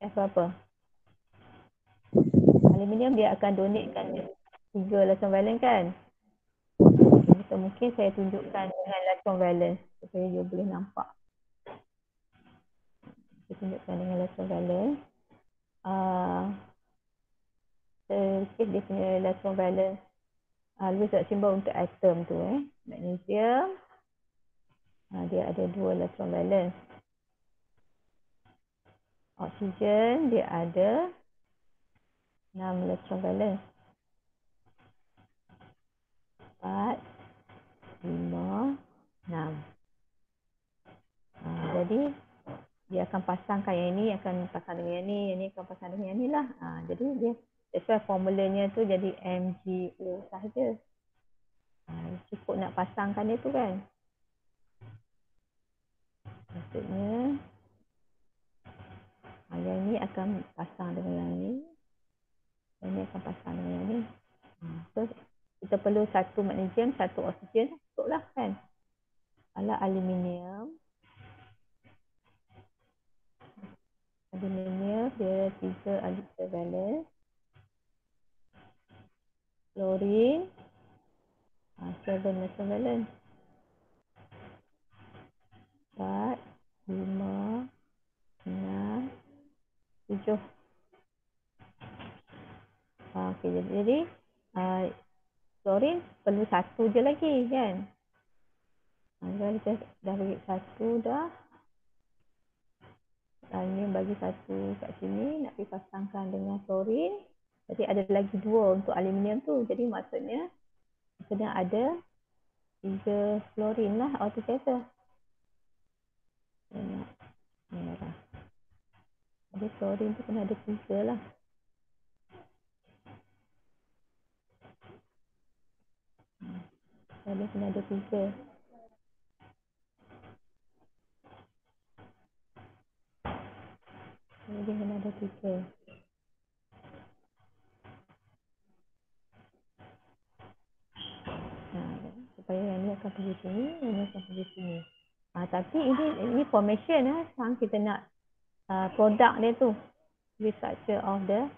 F apa? Aluminium dia akan donatekan 3 electron valence kan. So mungkin saya tunjukkan dengan electron valence supaya you boleh nampak. Saya tunjukkan dengan electron valence. Dia punya electron valence. Lewis simbol untuk atom tu magnesium. Dia ada 2 electron valence. Oksigen dia ada 6 electron valence. 4, 5, 6. Jadi dia akan pasangkan yang ini akan pasang dengan yang ni akan pasang dengan yang ni lah. Jadi dia sesuai formulanya tu jadi MgO sahaja. Cukup nak pasangkan dia tu kan. Maksudnya yang ni akan pasang dengan yang ni. Yang ni akan pasang dengan yang ni. So kita perlu satu magnesium, satu oksigen, cukup lah kan. Kalau aluminium. Aluminium dia 3 electron valence. Fluorine 7 electron valence. 4, 5, 6, 7. Okey, jadi fluorine perlu satu je lagi kan. Kalau kita dah bagi satu dah. Ini bagi satu kat sini nak pergi pasangkan dengan fluorine. Jadi ada lagi 2 untuk aluminium tu. Jadi maksudnya kena ada 3 fluorine lah altogether. Merah. Jadi fluorine tu kena ada 3 lah. Jadi kena ada 3. Jadi kena ada 3. Supaya yang ni akan pergi sini, yang ni akan pergi sini. Tapi ini formation sekarang kita nak produk dia tu. Structure of the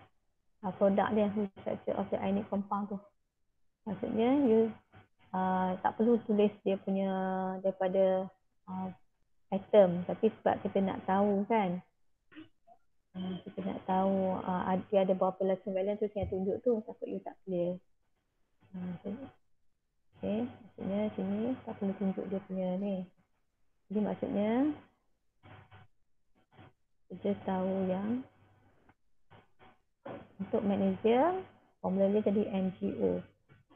product dia, structure of the ionic compound tu. Maksudnya you tak perlu tulis dia punya daripada atom, tapi sebab kita nak tahu kan. Kita nak tahu dia ada berapa electron valence tu saya tunjuk tu, takut you tak clear. Okay, maksudnya sini tak perlu tunjuk dia punya ni. Jadi maksudnya kita tahu yang untuk magnesium formula dia jadi MgO.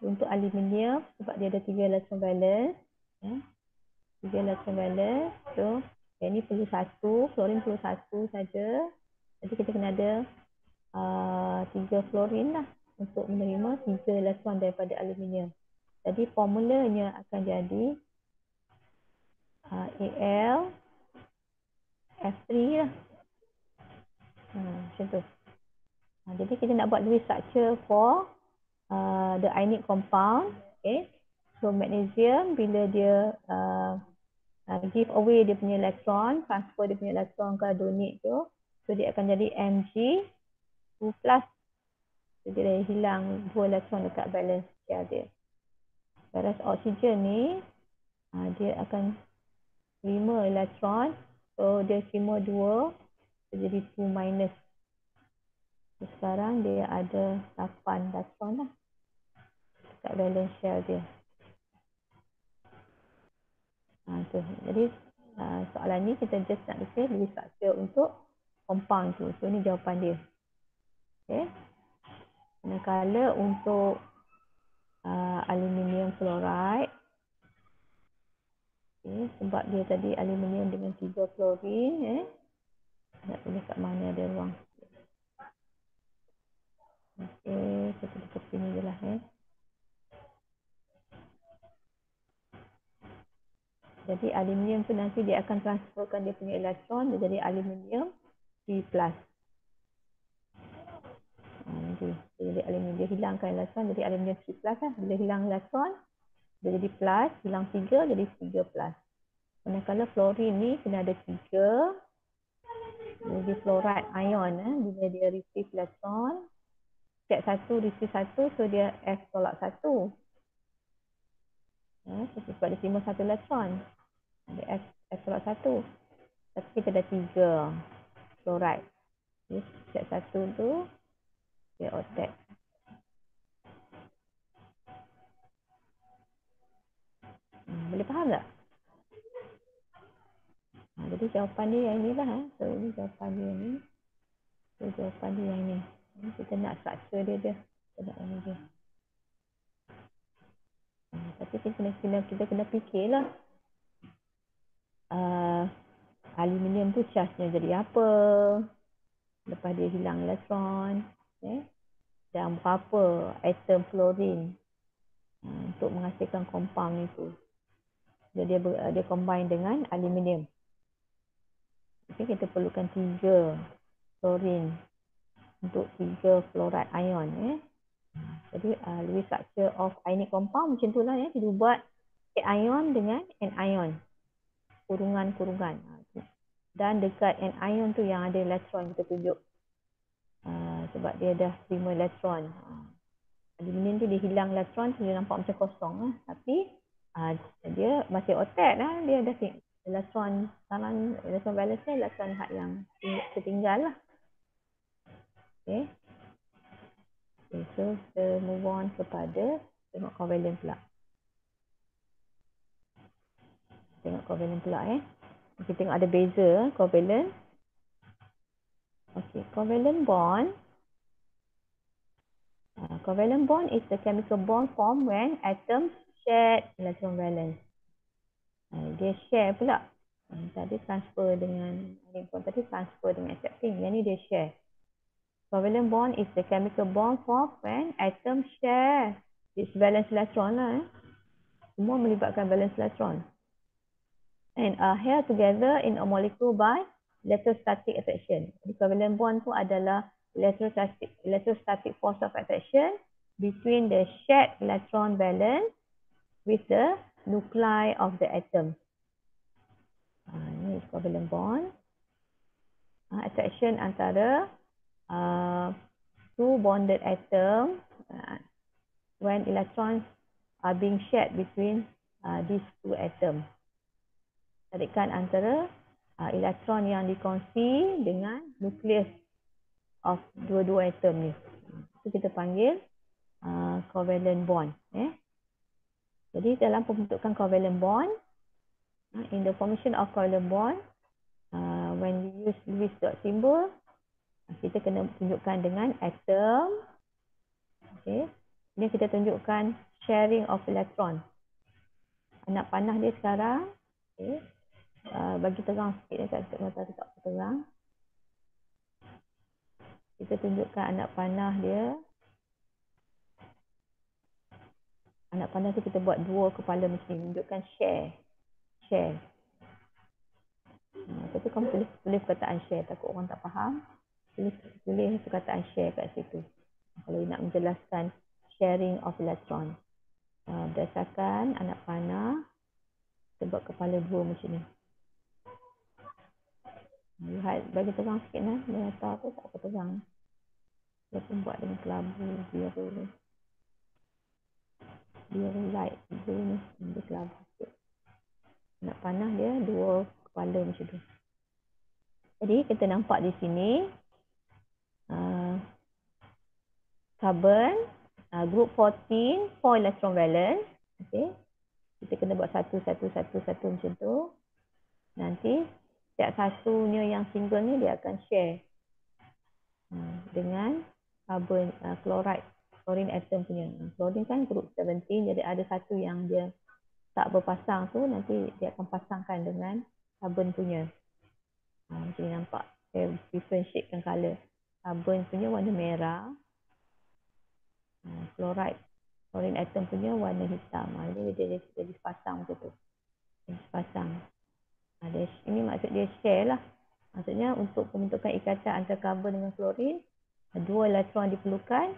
Untuk aluminium sebab dia ada 3 electron valence, 3 electron valence, so yang ni perlu 1, fluorine perlu 1 saja. Jadi kita kena ada 3 fluorine lah untuk menerima 3 elektron daripada aluminium. Jadi formulanya akan jadi Al F3 lah. Macam tu. Jadi kita nak buat Lewis structure for the ionic compound. Okay. So magnesium bila dia give away dia punya elektron, transfer dia punya elektron ke donate tu, so dia akan jadi Mg2+. So dia dah hilang 2 elektron dekat valence shell dia. Whereas oksigen ni dia akan terima elektron, so dia terima 2, so jadi 2-. So, sekarang dia ada 8 elektron lah dekat valence shell dia. Tu. Jadi soalan ni kita just nak tulis Lewis structure untuk compound tu. So ni jawapan dia. Okay. Manakala untuk aluminium fluoride, okay, sebab dia tadi aluminium dengan 3 fluorine, nak tulis kat mana ada ruang. Okay, saya tulis kat sini je lah. Jadi aluminium tu nanti dia akan transferkan dia punya elektron, dia jadi aluminium 3+. Nanti dia jadi aluminium, dia hilangkan elektron jadi aluminium 3+ lah. Bila hilang elektron, dia jadi plus, hilang 3 jadi 3+. Manakala fluorine ni kena ada 3, jadi fluoride ion, bila dia receive elektron, check 1 receive 1, so dia F tolak 1. Sebab dia terima 1 elektron, ada F tolak 1. Tapi kita ada 3 fluoride. Jadi check 1 tu, dia octet. Boleh faham tak? Jadi jawapan dia yang ni lah. So ini jawapan dia ni. So jawapan dia yang ni. Kita nak structure dia. Kita nak yang ni dia. Tapi kita kena fikirlah. Aluminium tu charge-nya jadi apa? Lepas dia hilang elektron. Okay. Dan berapa atom fluorine untuk menghasilkan compound itu. Jadi dia combine dengan aluminium. Okay, kita perlukan 3 fluorine untuk 3 fluoride ion. Jadi Lewis structure of ionic compound macam tu lah. Kita buat cation dengan anion. Kurungan-kurungan. Dan dekat anion tu yang ada elektron kita tunjuk. Sebab dia dah terima elektron. Aluminium tu dia hilang elektron, so dia nampak macam kosong. Tapi dia masih octet lah. Dia dah elektron sekarang, elektron valence ni elektron yang tertinggal lah. Okay. Okay, so kita move on kepada tengok covalent pula. Tengok covalent pula kita tengok ada beza covalent. Okay, covalent bond. Covalent bond is the chemical bond formed when atoms share electron valence. Dia share pula. Tadi transfer dengan accepting. Yang ni dia share. Covalent bond is the chemical bond formed when atoms share its valence electron lah. Semua melibatkan valence electron. And are held together in a molecule by electrostatic attraction. Jadi covalent bond tu adalah electrostatic force of attraction between the shared electron valence with the nuclei of the atom. Ini covalent bond. Attraction antara two bonded atom when electrons are being shared between these two atoms. Tarikan antara elektron yang dikongsi dengan nukleus of dua-dua atom ni. Itu kita panggil covalent bond. Jadi dalam pembentukan covalent bond, in the formation of covalent bond, when we use Lewis dot symbol, kita kena tunjukkan dengan atom. Okay. Ini kita tunjukkan sharing of electron. Anak panah dia sekarang. Okay. Bagi terang sikit kat mata tak terang. Kita tunjukkan anak panah dia. Anak panah tu kita buat dua kepala macam ni. Tunjukkan share. Tapi kamu tulis perkataan share, takut orang tak faham. Tulis perkataan share kat situ. Kalau nak menjelaskan sharing of electron. Berdasarkan anak panah, sebab kepala 2 macam ni. Lihat, bagi terang sikit lah. Dia kata apa, tak apa terang. Dia pun buat dengan kelabu biru ni. Biru light, biru ni. Dia kelabu sikit. Anak panah dia 2 kepala macam tu. Jadi kita nampak di sini carbon group 14 4 electron valence. Okey. Kita kena buat satu macam tu. Nanti setiap satunya yang single ni dia akan share dengan carbon chlorine atom punya. Chlorine kan group 17, jadi ada satu yang dia tak berpasang tu, nanti dia akan pasangkan dengan carbon punya. Macam ni nampak. Saya differentiatekan colour. Carbon punya warna merah. Chlorine atom punya warna hitam. Jadi dia dipasang macam tu. Dia dipasang. Ini maksud dia share lah. Maksudnya untuk pembentukan ikatan antara carbon dengan chlorine, 2 elektron diperlukan.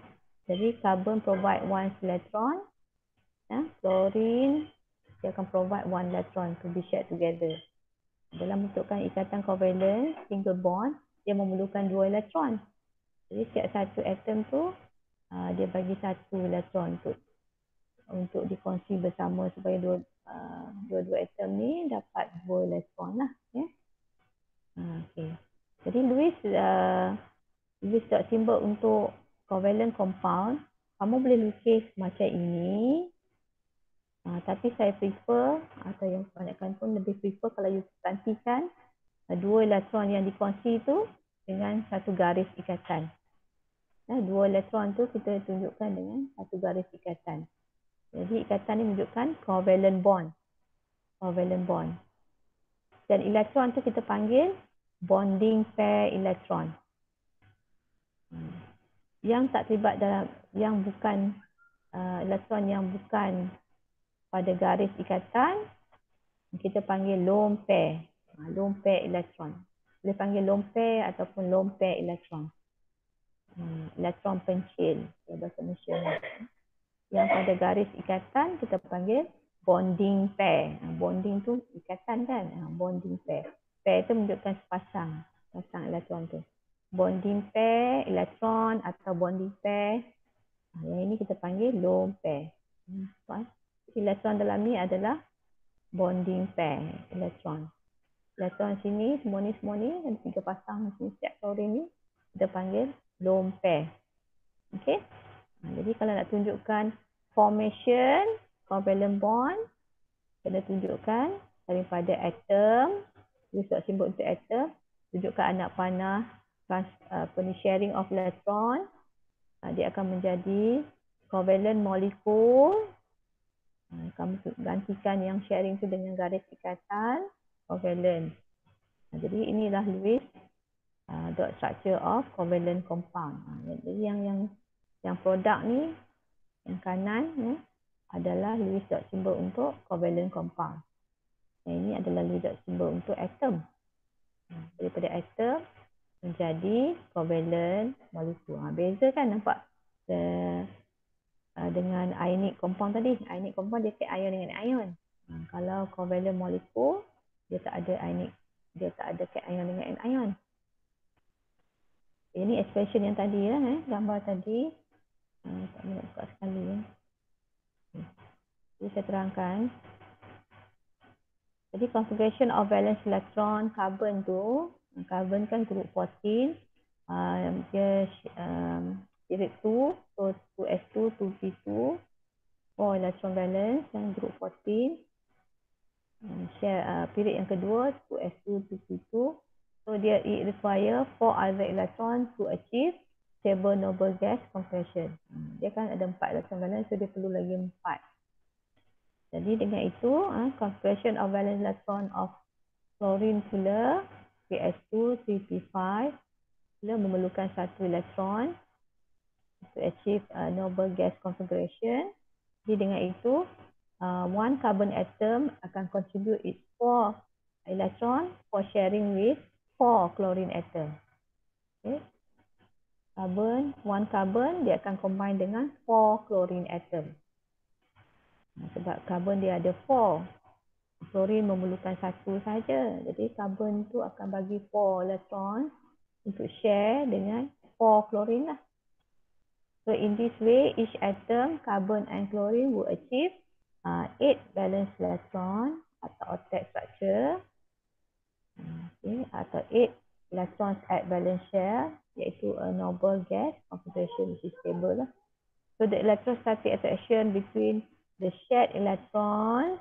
Jadi carbon provide 1 electron. Chlorine dia akan provide 1 electron to be shared together. Dalam bentukan ikatan covalent single bond, dia memerlukan 2 elektron. Jadi setiap satu atom tu dia bagi 1 elektron untuk dikongsi bersama supaya dua atom ni dapat 2 elektron lah. Okay. Jadi Lewis dot symbol untuk covalent compound, kamu boleh lukis macam ini. Tapi saya prefer, atau yang kebanyakan pun lebih prefer kalau you gantikan 2 elektron yang dikongsi itu dengan 1 garis ikatan. 2 elektron tu kita tunjukkan dengan 1 garis ikatan. Jadi ikatan ni menunjukkan covalent bond. Covalent bond. Dan elektron tu kita panggil bonding pair elektron. Yang tak terlibat dalam, yang bukan elektron yang bukan pada garis ikatan, kita panggil lone pair. Lone pair elektron. Boleh panggil lone pair ataupun lone pair elektron. Elektron pencil. Bahasa Malaysia. Yang pada garis ikatan kita panggil bonding pair. Bonding tu ikatan kan? Bonding pair. Pair tu menunjukkan sepasang. Pasang elektron tu. Bonding pair elektron atau bonding pair. Yang ini kita panggil lone pair. Elektron dalam ni adalah bonding pair elektron. Elektron sini, semua ni, dan 3 pasang sini setiap chlorine ni, kita panggil lone pair. Okey? Jadi kalau nak tunjukkan formation covalent bond, kena tunjukkan daripada atom, use dot symbol untuk atom, tunjukkan anak panah sharing of electron, dia akan menjadi covalent molecule. Kamu gantikan yang sharing tu dengan garis ikatan covalent. Jadi inilah Lewis dot structure of covalent compound. Jadi yang produk ni yang kanan adalah Lewis dot symbol untuk covalent compound. Yang ini adalah Lewis dot symbol untuk atom. Daripada atom menjadi covalent molecule. Beza kan nampak? Dengan ionic compound tadi. Ionic compound dia ion dengan ion. Kalau covalent molecule dia tak ada ionic, dia tak ada cation dengan anion. Ini expression yang tadi lah, gambar tadi. Tak boleh buka sekali ya. Jadi saya terangkan. Jadi configuration of valence electron carbon tu, carbon kan group 14, dia period 2, so 2s2, 2p2, 4 electron valence dan group 14. Period yang kedua 2s2, 2p2. So it require 4 other electrons to achieve stable noble gas compression. Dia kan ada 4 electron valence, so dia perlu lagi 4. Jadi dengan itu compression of valence electron of chlorine pula 3s2, 3p5 pula memerlukan 1 elektron to achieve noble gas configuration. Jadi dengan itu one carbon atom akan contribute its 4 electron for sharing with 4 chlorine atom. Okay. One carbon dia akan combine dengan 4 chlorine atom. Sebab carbon dia ada 4. Chlorine memerlukan 1 saja. Jadi carbon tu akan bagi 4 electron untuk share dengan 4 chlorine lah. So in this way, each atom, carbon and chlorine will achieve 8 valence electron atau octet structure. Okay, atau 8 electrons at valence shell, iaitu a noble gas configuration which is stable lah. So the electrostatic attraction between the shared electrons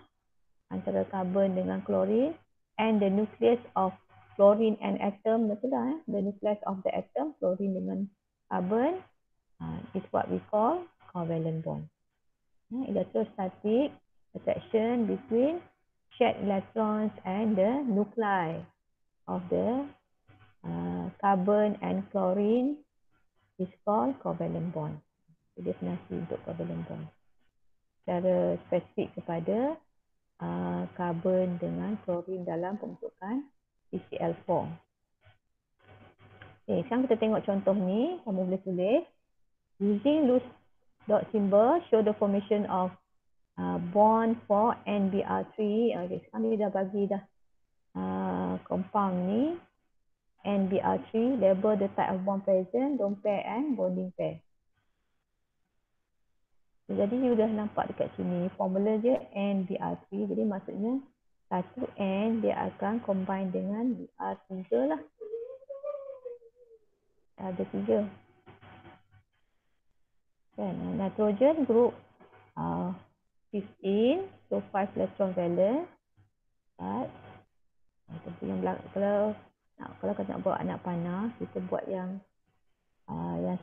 antara carbon dengan chlorine and the nucleus of chlorine and atom, betul lah the nucleus of the atom, chlorine dengan carbon, is what we call covalent bond. Electrostatic attraction between shared electrons and the nuclei of the carbon and chlorine is called covalent bond. Definasi untuk covalent bond. Secara spesifik kepada carbon dengan chlorine dalam pembentukan CCl4. Okay, sekarang kita tengok contoh ni. Kamu boleh tulis. Using loose dot symbol, show the formation of bond for NBr3. Okay, sekarang dia dah bagi dah compound ni. NBr3, label the type of bond present, lone pair and bonding pair. Jadi you dah nampak dekat sini, formula dia NBr3. Jadi maksudnya satu N dia akan combine dengan Br3 lah. Ada 3. Kan, nitrogen group 15, so 5 electron valence. But kalau kita nak buat anak panah, kita buat yang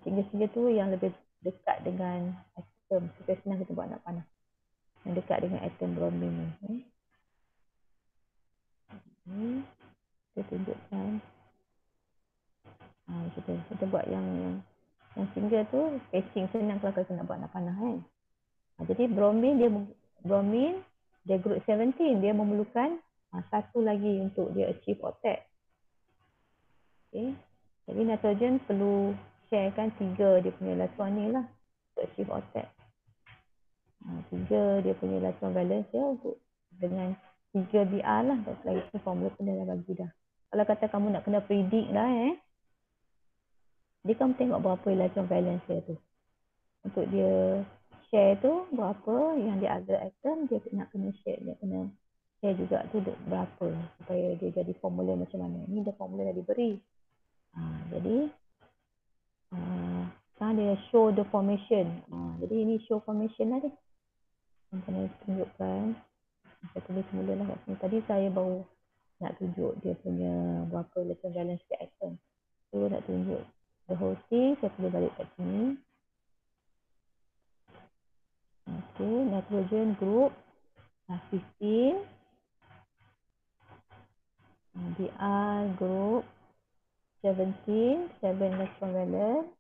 single-single tu yang lebih dekat dengan atom. Supaya senang kita buat anak panah. Yang dekat dengan atom bromine ni. Kita tunjukkan. Kita buat yang single tu spacing senang kalau kita nak buat anak panah kan. Jadi bromine dia group 17, dia memerlukan satu lagi untuk dia achieve octet. Okay. Jadi nitrogen perlu sharekan 3 dia punya electron ni lah untuk achieve octet. 3 dia punya electron valence dia untuk dengan 3 Br lah. Dan lagi formula pun dah bagi dah. Kalau kata kamu nak kena predict lah dia kamu tengok berapa electron valence dia tu. Untuk dia share tu berapa, yang dia ada atom dia nak kena share, dia kena share juga tu berapa supaya dia jadi formula macam mana. Ni dah formula dah diberi. Jadi sekarang dia show the formation. Jadi ini show formation lah dia. Saya kena tunjukkan. Saya tulis mula lah kat sini. Tadi saya baru nak tunjuk dia punya berapa electron valence dia atom. So nak tunjuk the whole thing, saya tulis balik kat sini. Okay, nitrogen group 15. Br group 17, 7 electron valence.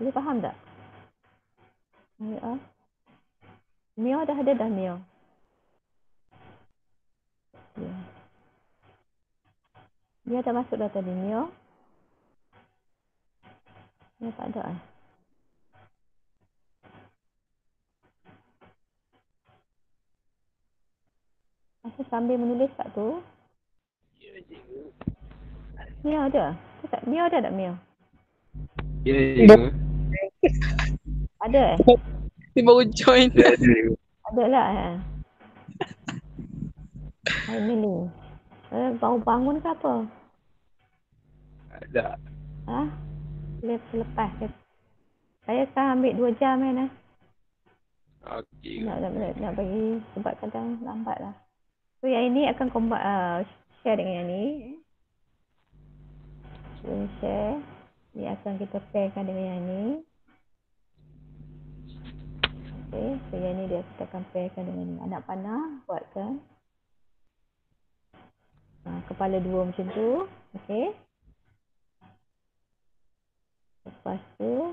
Boleh faham tak? Mio dah ada dah Mio. Mio dah masuk dah tadi Mio. Mio tak ada Masa sambil menulis tak tu? Ya, cikgu. Mio ada? Mio ada tak Mio? Ya, cikgu. Ada Dia baru join. Ada, cikgu. Ada lah Hai Meli. Baru bangun ke apa? Ada. Lepas ke? Saya sekarang ambil 2 jam kan Okey. nak bagi sebab kadang lambat lah. So yang ini akan share dengan yang ni. Share. Ni akan kita pairkan dengan yang ni. Okay, so yang ni kita akan pairkan dengan ni. Anak panah buatkan. Kepala 2 macam tu. Okey. Lepas tu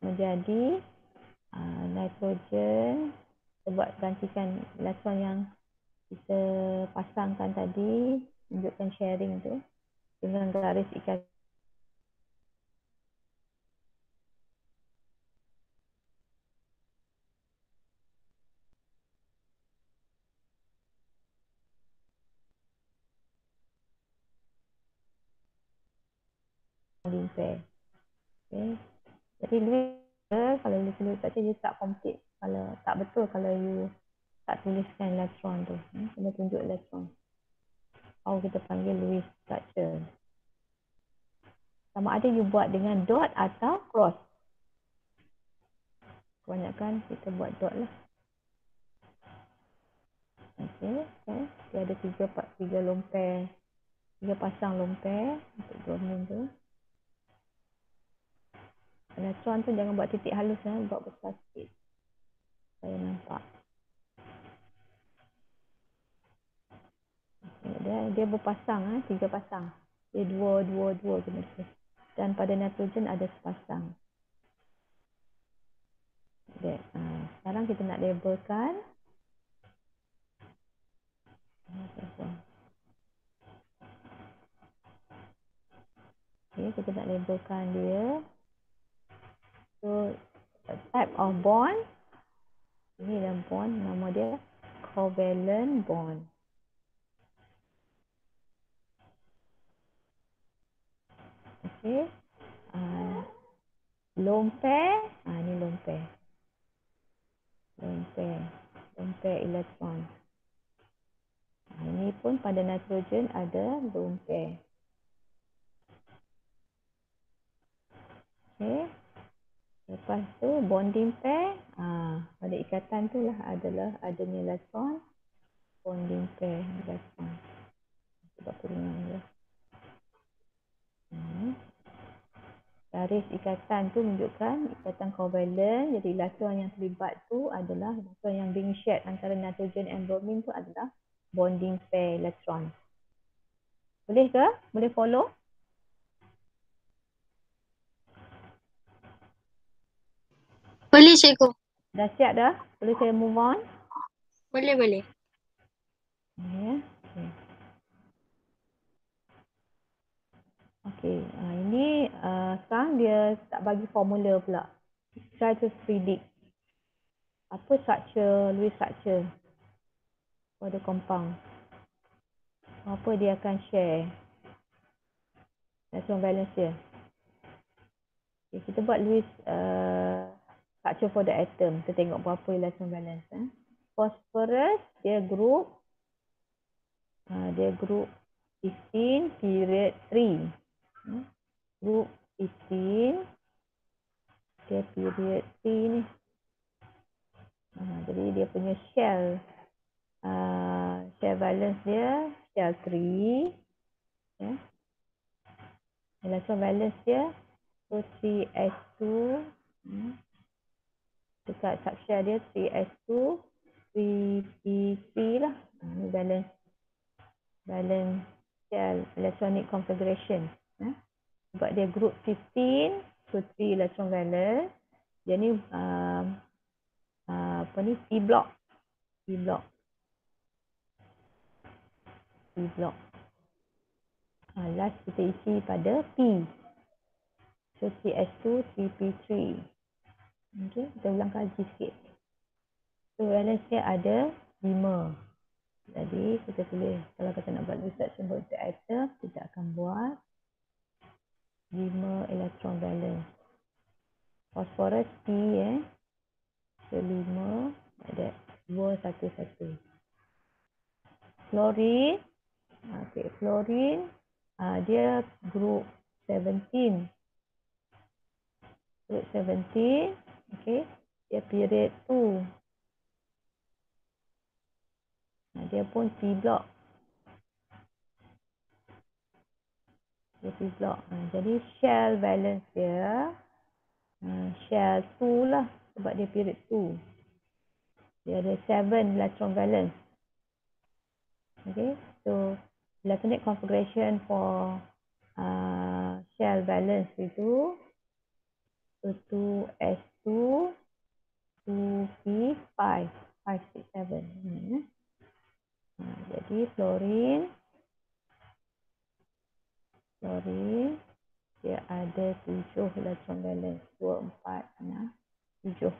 menjadi nitrogen. Kita buat gantikan elektron yang kita pasangkan tadi, tunjukkan sharing tu dengan garis ikatan bonding pair. Okay. Jadi kalau you tulis tak dia tak complete. Kalau tak betul kalau you tak tuliskan elektron tu. Kena tunjuk elektron. Atau kita panggil Lewis structure. Sama ada you buat dengan dot atau cross. Kebanyakan kita buat dot lah. Okey. Dia ada tiga lone pair. 3 pasang lone pair untuk bromine tu. Elektron tu jangan buat titik halus, buat besar sikit. Saya nampak. Dia berpasang, 3 pasang. Dia dua jenis. Dan pada nitrogen ada sepasang. Sekarang kita nak labelkan. Okay, kita nak labelkan dia. So, type of bond. Ini adalah bond, nama dia covalent bond. Okay. Lone pair. Ini lone pair. Lone pair elektron. Ini pun pada nitrogen ada lone pair. Okay. Lepas tu bonding pair. Pada ikatan tu lah adalah adanya elektron. Bonding pair elektron. Sebab kurungan dia. Garis ikatan tu menunjukkan ikatan covalent. Jadi elektron yang terlibat tu adalah elektron yang being shared antara nitrogen and bromine tu adalah bonding pair elektron. Boleh ke? Boleh follow? Boleh cikgu. Dah siap dah? Boleh saya move on? Boleh. Ya. Okey, ini sekarang dia tak bagi formula pula. Try to predict. Apa structure, Lewis structure pada compound. Apa dia akan share. Electron valence dia. Okay, kita buat Lewis structure for the atom. Kita tengok berapa electron valence. Phosphorus, dia group 15 period 3. Group 15 dia period 3 ni. Jadi dia punya shell valence dia shell 3. Electron valence dia 3s2. Dekat subshell dia 3s2 3p3 lah. Ini valence shell electronic configuration. Sebab dia group 15, so 3 electron valence. Dia ni P block. Last kita isi pada P. So 3s2, 3p3. Okay, kita ulang kaji sikit. So valence dia ada 5. Jadi kita tulis, kalau kita nak buat research symbol untuk atom, kita akan buat 5 electron valence. Phosphorus P So 5 ada 2, 1, 1. Fluorine. Okay, fluorine dia group 17. Group 17. Okay. Dia period 2. Dia pun P block. Jadi shell valence dia shell 2 lah. Sebab dia period 2. Dia ada 7 electron valence. Okay. So electronic configuration for shell balance itu 2S2 2P5 567. Jadi fluorine dia ada 7 electron balance, 2 4 6 7.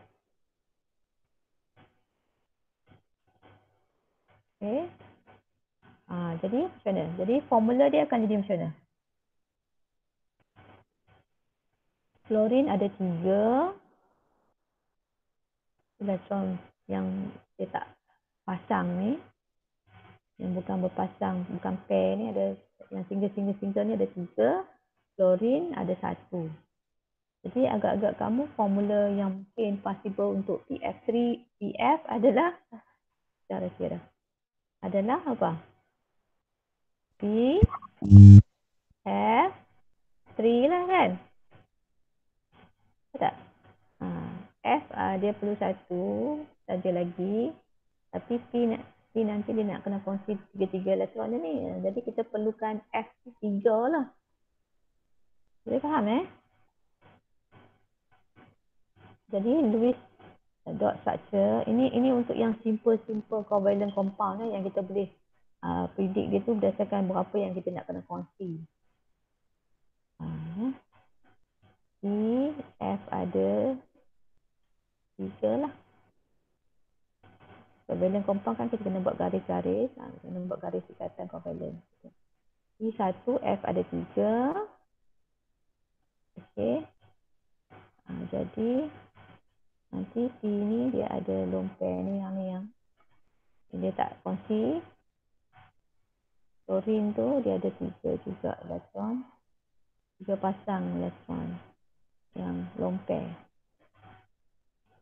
Okey. Jadi macam mana? Jadi formula dia akan jadi macam mana? Fluorine ada 3 elektron yang dia tak pasang ni. Yang bukan berpasang, bukan pair ni, ada yang single ni ada 3. Fluorine ada 1. Jadi agak-agak kamu formula yang mungkin possible untuk PF adalah cara kira. Adalah apa? PF3 lah kan? Tak? F dia perlu 1 saja lagi. Tapi P nanti dia nak kena kongsi 3 elektron ni. Jadi kita perlukan F3 lah. Boleh faham Jadi Lewis dot structure ini untuk yang simple covalent compound yang kita boleh predict dia tu berdasarkan berapa yang kita nak kena kongsi. F ada 3 lah. Covalent compound kan kita kena buat garis-garis. Kena buat garis ikatan covalent. P1 F ada 3. Okey. Jadi nanti P ni dia ada lone pair ni yang dia tak kongsi. Fluorine tu dia ada 3 juga elektron. 3 pasang elektron yang lone pair.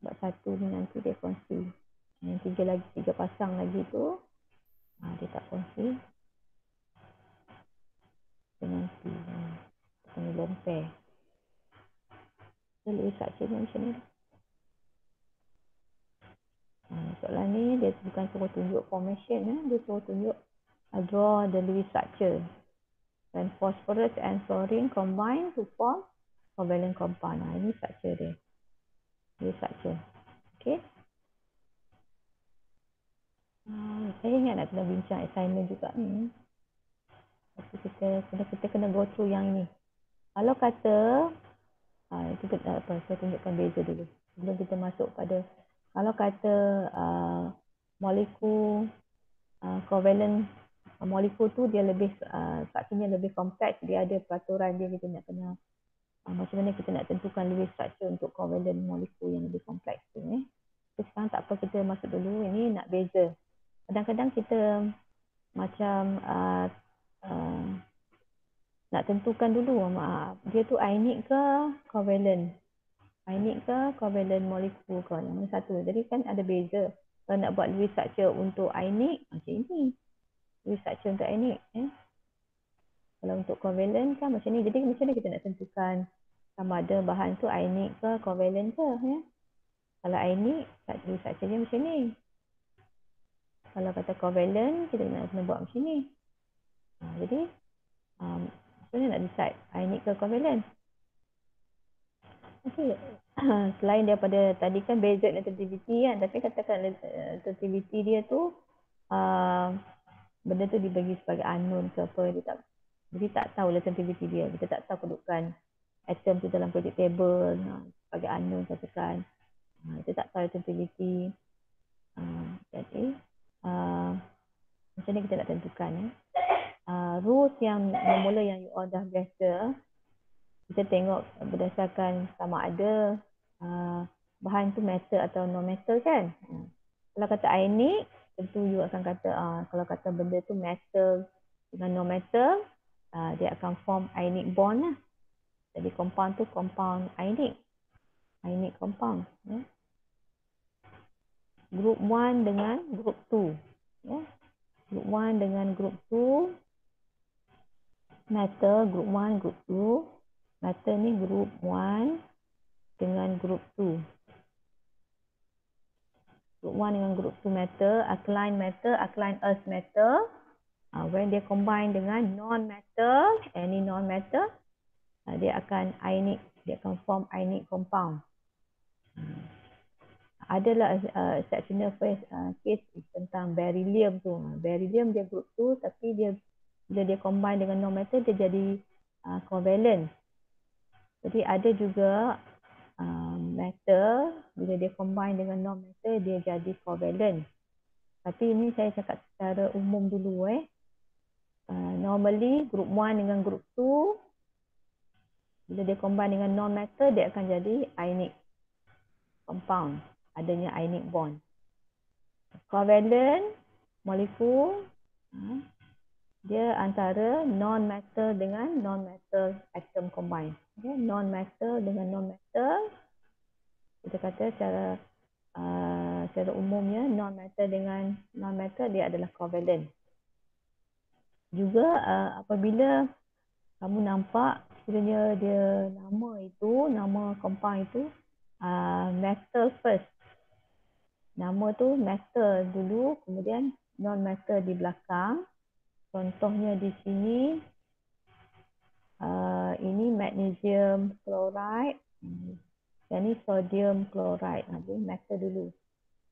Sebab 1 ni nanti dia kongsi. Yang 3 pasang lagi tu dia tak kongsi dengan P. Ini lone pair. Lewis structure ni macam ni. Soalan ni dia bukan suruh tunjuk formation, dia suruh tunjuk draw the Lewis structure. Dan phosphorus and fluorine combine to form covalent compound. Ini structure dia. Lewis structure. Okay. Saya ingat nak kena bincang assignment juga ni. Tapi kita kena go through yang ini. Kalau kata itu apa? Saya tunjukkan beza dulu. Sebelum kita masuk pada kalau kata molekul covalent molekul tu dia lebih structure-nya lebih kompleks, dia ada peraturan dia, kita nak kena macam mana kita nak tentukan Lewis structure untuk covalent molekul yang lebih kompleks tu So, sekarang tak apa, kita masuk dulu, ini nak beza. Kadang-kadang kita macam nak tentukan dulu dia tu ionic ke covalent. Ionic ke covalent molekul ke, yang mana satu. Jadi kan ada beza. Kalau nak buat Lewis structure untuk ionic macam ini. Lewis structure untuk ionic. Kalau untuk covalent kan macam ni. Jadi macam mana kita nak tentukan sama ada bahan tu ionic ke covalent ke. Kalau ionic, Lewis structure dia macam ni. Kalau kata covalent, kita nak kena buat macam ni. Jadi macam mana nak decide ionic ke covalent? Okay. Selain daripada tadi kan beza negativity kan, tapi katakan negativity dia tu benda tu dibagi sebagai unknown ke apa, jadi tak tahu negativity dia, kita tak tahu kedudukan atom tu dalam periodic table sebagai unknown katakan, kita tak tahu negativity. Jadi macam ni kita nak tentukan rules yang mula yang you all dah biasa. Kita tengok berdasarkan sama ada bahan tu metal atau non metal kan. Kalau kata ionic, tentu you akan kata kalau kata benda tu metal dengan non metal, dia akan form ionic bond lah. Jadi compound tu compound ionic compound. Group 1 dengan group 2. Group 1 dengan group 2 metal, group 1, group 2. Metal ni group 1 dengan group 2. Group 1 dengan group 2 metal, alkaline earth metal. When dia combine dengan non-metal, any non-metal, dia akan ionic, dia akan form ionic compound. Adalah exceptional case tentang beryllium tu. Beryllium dia group 2 tapi dia bila dia combine dengan non-metal dia jadi covalent. Jadi ada juga metal bila dia combine dengan non-metal dia jadi covalent. Tapi ini saya cakap secara umum dulu normally group 1 dengan group 2 bila dia combine dengan non-metal dia akan jadi ionic compound, adanya ionic bond. Covalent molekul dia antara non-metal dengan non-metal atom combine. Okay? Non-metal dengan non-metal, kita kata secara umumnya non-metal dengan non-metal dia adalah covalent. Juga apabila kamu nampak sekiranya dia nama compound itu metal first. Nama tu metal dulu, kemudian non-metal di belakang. Contohnya di sini, ini magnesium chloride, dan ini sodium chloride. Jadi metal dulu,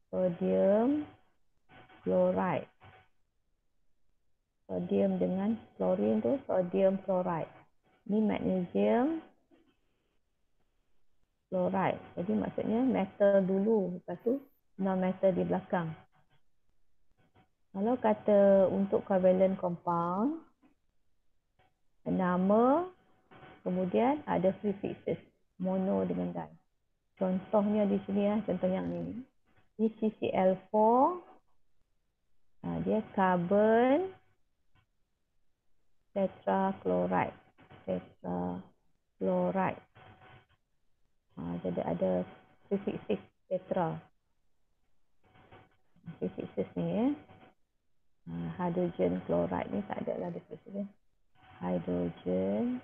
sodium chloride. Sodium dengan chlorine tu sodium chloride. Ini magnesium chloride. Jadi maksudnya metal dulu, lepas tu non-metal di belakang. Kalau kata untuk covalent compound, nama, kemudian ada prefixes, mono dengan di. Contohnya di sini contoh yang ini. Ini CCl4, dia carbon tetrachloride. Jadi ada prefixes tetra. Prefixes ni hydrogen chloride ni tak ada lah dia. Hydrogen,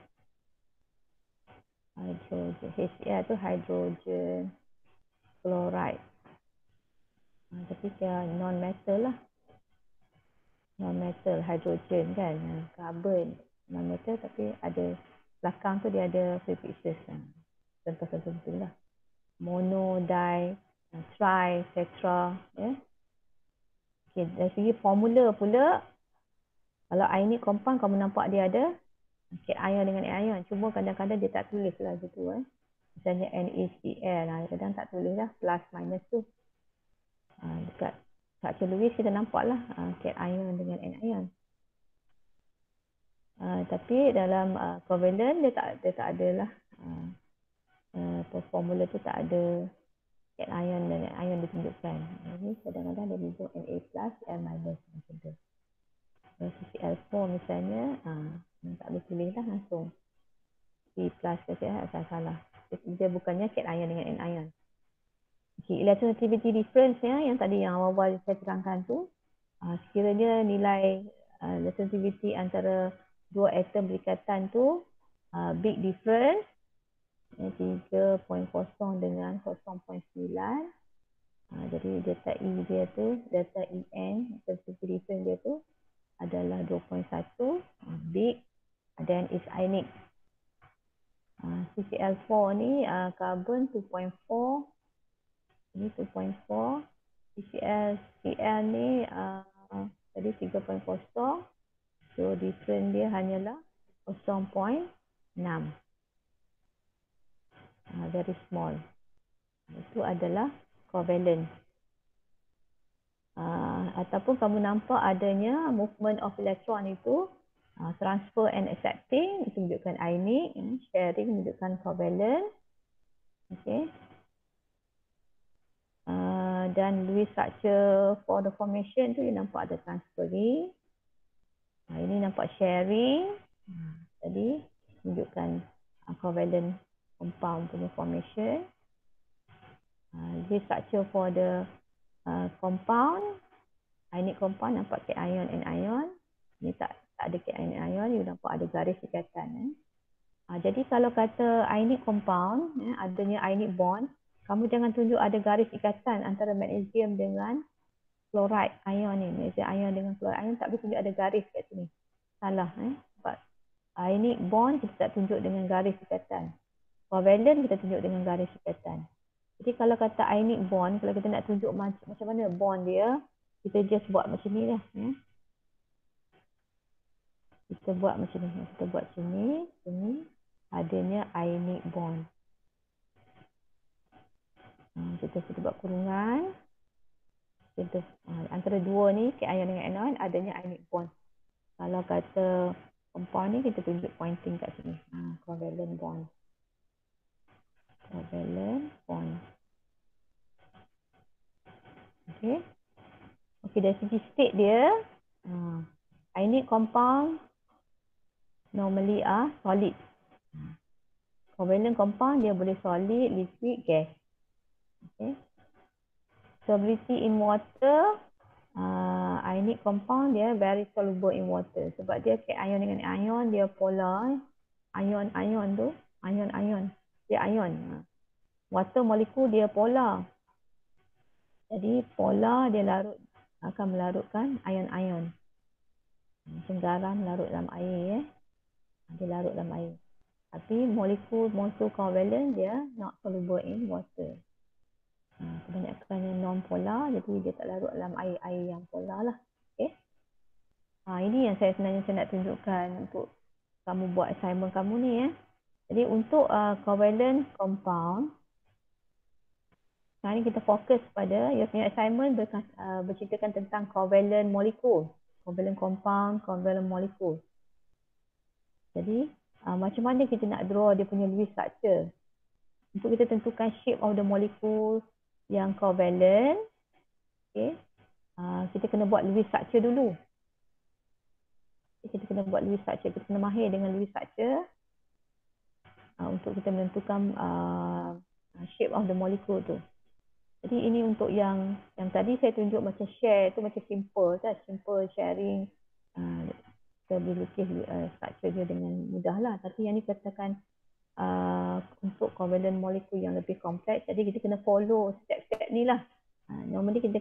HCl tu hydrogen chloride. Tapi dia non-metal lah. Non-metal, hydrogen kan. Carbon, non-metal tapi ada belakang tu dia ada prefixes. Contoh-contoh tu lah. Mono, di, tri, tetra. Okay, dari segi formula pula, kalau ionic compound kamu nampak dia ada cation dengan anion. Cuma kadang-kadang dia tak tulis lah gitu. Misalnya NaCl, kadang tak tulis lah plus minus tu. Dekat structure Lewis kita nampak lah cation dengan anion. Tapi dalam covalent dia tak ada lah. Formula tu tak ada cation dengan anion ditunjukkan. Ini kadang-kadang dia tunjuk Na plus, L minus macam tu. CCl4 misalnya, tak boleh tulis lah langsung. C plus saja salah. Dia bukannya cation dengan anion. Okay, electronegativity difference yang tadi yang awal saya terangkan tu, sekiranya nilai electronegativity antara dua atom berikatan tu big difference, 3.0 dengan 0.9. Jadi delta E dia tu, delta En, electronegativity difference dia tu adalah 2.1, big, then is ionic. CCl4 ni carbon 2.4, ini 2.4, CCl ni tadi 3.0, so difference dia hanyalah 0.6, very small. Itu adalah covalent. Ataupun kamu nampak adanya movement of electron itu, transfer and accepting itu menunjukkan ionic, sharing menunjukkan covalent. Okay. Dan Lewis structure for the formation tu you nampak ada transferring. Ini nampak sharing. Jadi menunjukkan covalent compound punya formation. Lewis structure for the compound, ionic compound nampak cation and anion. Ini tak ada cation and anion, you nampak ada garis ikatan. Jadi kalau kata ionic compound, adanya ionic bond, kamu jangan tunjuk ada garis ikatan antara magnesium dengan chloride ion ni. Magnesium ion dengan chloride ion tak boleh tunjuk ada garis kat sini. Salah. Sebab ionic bond kita tak tunjuk dengan garis ikatan. Covalent kita tunjuk dengan garis ikatan. Jadi kalau kata ionic bond, kalau kita nak tunjuk macam mana bond dia, kita just buat macam ni lah. Kita buat macam ni. Kita buat sini, sini adanya ionic bond. Kita buat kurungan. Kita, antara dua ni, cation dengan anion, adanya ionic bond. Kalau kata compound ni, kita tunjuk pointing kat sini. Covalent bond. Covalent bond. Okay. Okay, dari segi state dia, ionic compound normally are solid. Covalent compound dia boleh solid, liquid, gas. Okay. Solubility in water, ionic compound dia very soluble in water. Sebab dia cation dengan ion, dia polar. Ion tu, ion. Dia ion. Water molekul dia polar. Jadi polar dia akan melarutkan ion-ion. Macam garam larut dalam air. Dia larut dalam air. Tapi molekul covalent dia not soluble in water. Kebanyakan yang non-polar, jadi dia tak larut dalam air yang polar lah. Okay. Ini yang sebenarnya saya nak tunjukkan untuk kamu buat assignment kamu ni. Jadi untuk covalent compound, sekarang ni kita fokus pada your punya assignment berceritakan tentang covalent molekul. Covalent compound, covalent molekul. Jadi macam mana kita nak draw dia punya Lewis structure. Untuk kita tentukan shape of the molecule yang covalent, okay, kita kena buat Lewis structure dulu. Kita kena buat Lewis structure, kita kena mahir dengan Lewis structure untuk kita menentukan shape of the molecule tu. Jadi ini untuk yang tadi saya tunjuk macam share tu macam simple kan, simple sharing. Kita boleh lukis structure dia dengan mudah lah. Tapi yang ni katakan untuk covalent molekul yang lebih kompleks, jadi kita kena follow step-step ni lah. Normally kita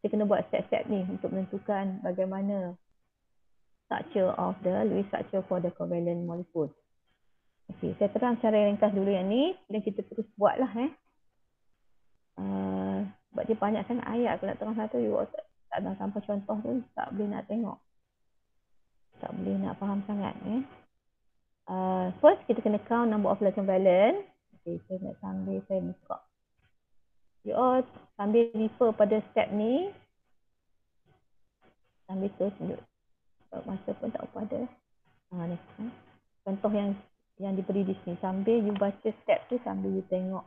kena buat step-step ni untuk menentukan bagaimana structure of the Lewis structure for the covalent molecule. Okay, saya terang secara ringkas dulu yang ni, dan kita terus buat lah. Sebab dia banyak sangat ayat, kalau nak terang satu, tak ada tanpa contoh tu, tak boleh nak tengok. Tak boleh nak faham sangat. First, kita kena count number of electron valence. Okay, saya nak sambil saya buka. You all sambil refer pada step ni. Sambil terus tunjuk. Masa pun tak apa ada. Ni. Contoh yang diberi di sini. Sambil you baca step tu, sambil you tengok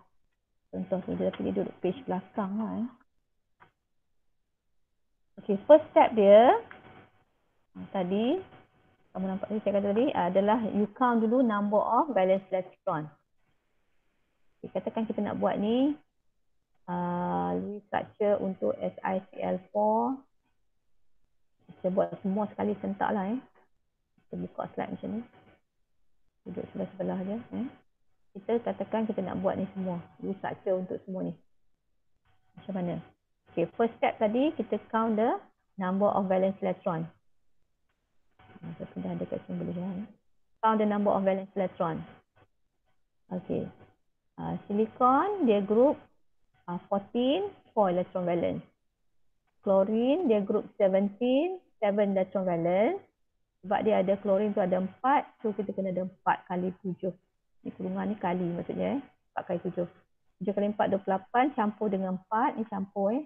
contoh tu. Dia duduk page belakang lah. Okay, first step dia. Tadi, kamu nampak saya kata tadi, adalah you count dulu number of valence electron. Okay, katakan kita nak buat ni, Lewis structure untuk SiCl4. Kita buat semua sekali sentak lah. Kita buka slide macam ni. Duduk sebelah-sebelah je. Kita katakan kita nak buat ni semua. Lewis structure untuk semua ni. Macam mana? Okay, first step tadi kita count the number of valence electron. Saya dah ada kat sini boleh jalan. Count the number of valence electron. Okay. Silicon dia group 14, 4 electron valence. Chlorine dia group 17, 7 electron valence. Sebab dia ada chlorine tu ada 4, so kita kena ada 4 kali 7. Ni kurungan ni kali maksudnya 4 kali 7. 7 kali 4, 28, campur dengan 4, ni campur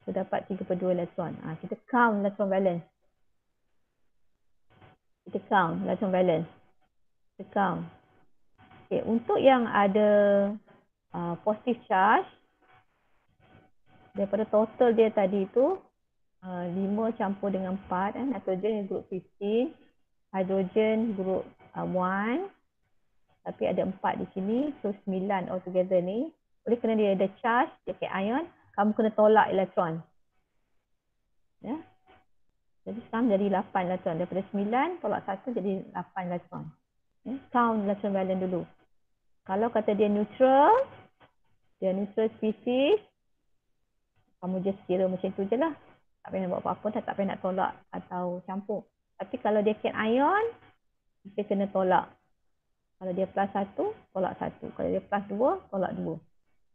so dapat 3/2 elektron. Kita count electron valence. Kita count electron valence. Kita count. Okay, untuk yang ada positive charge, daripada total dia tadi tu 5 campur dengan 4, nitrogen group 15, hydrogen group 1, tapi ada 4 di sini, so 9 altogether ni. Oleh kerana dia ada charge, dia cation, kamu kena tolak elektron. Ya. Jadi sekarang jadi 8 elektron. Daripada 9 tolak 1 jadi 8 elektron. Count electron valence dulu. Kalau kata dia neutral species, kamu just kira macam tu je lah. Tak payah nak buat apa-apa, tak payah nak tolak atau campur. Tapi kalau dia cation, kita kena tolak. Kalau dia +1, tolak 1. Kalau dia +2, tolak 2.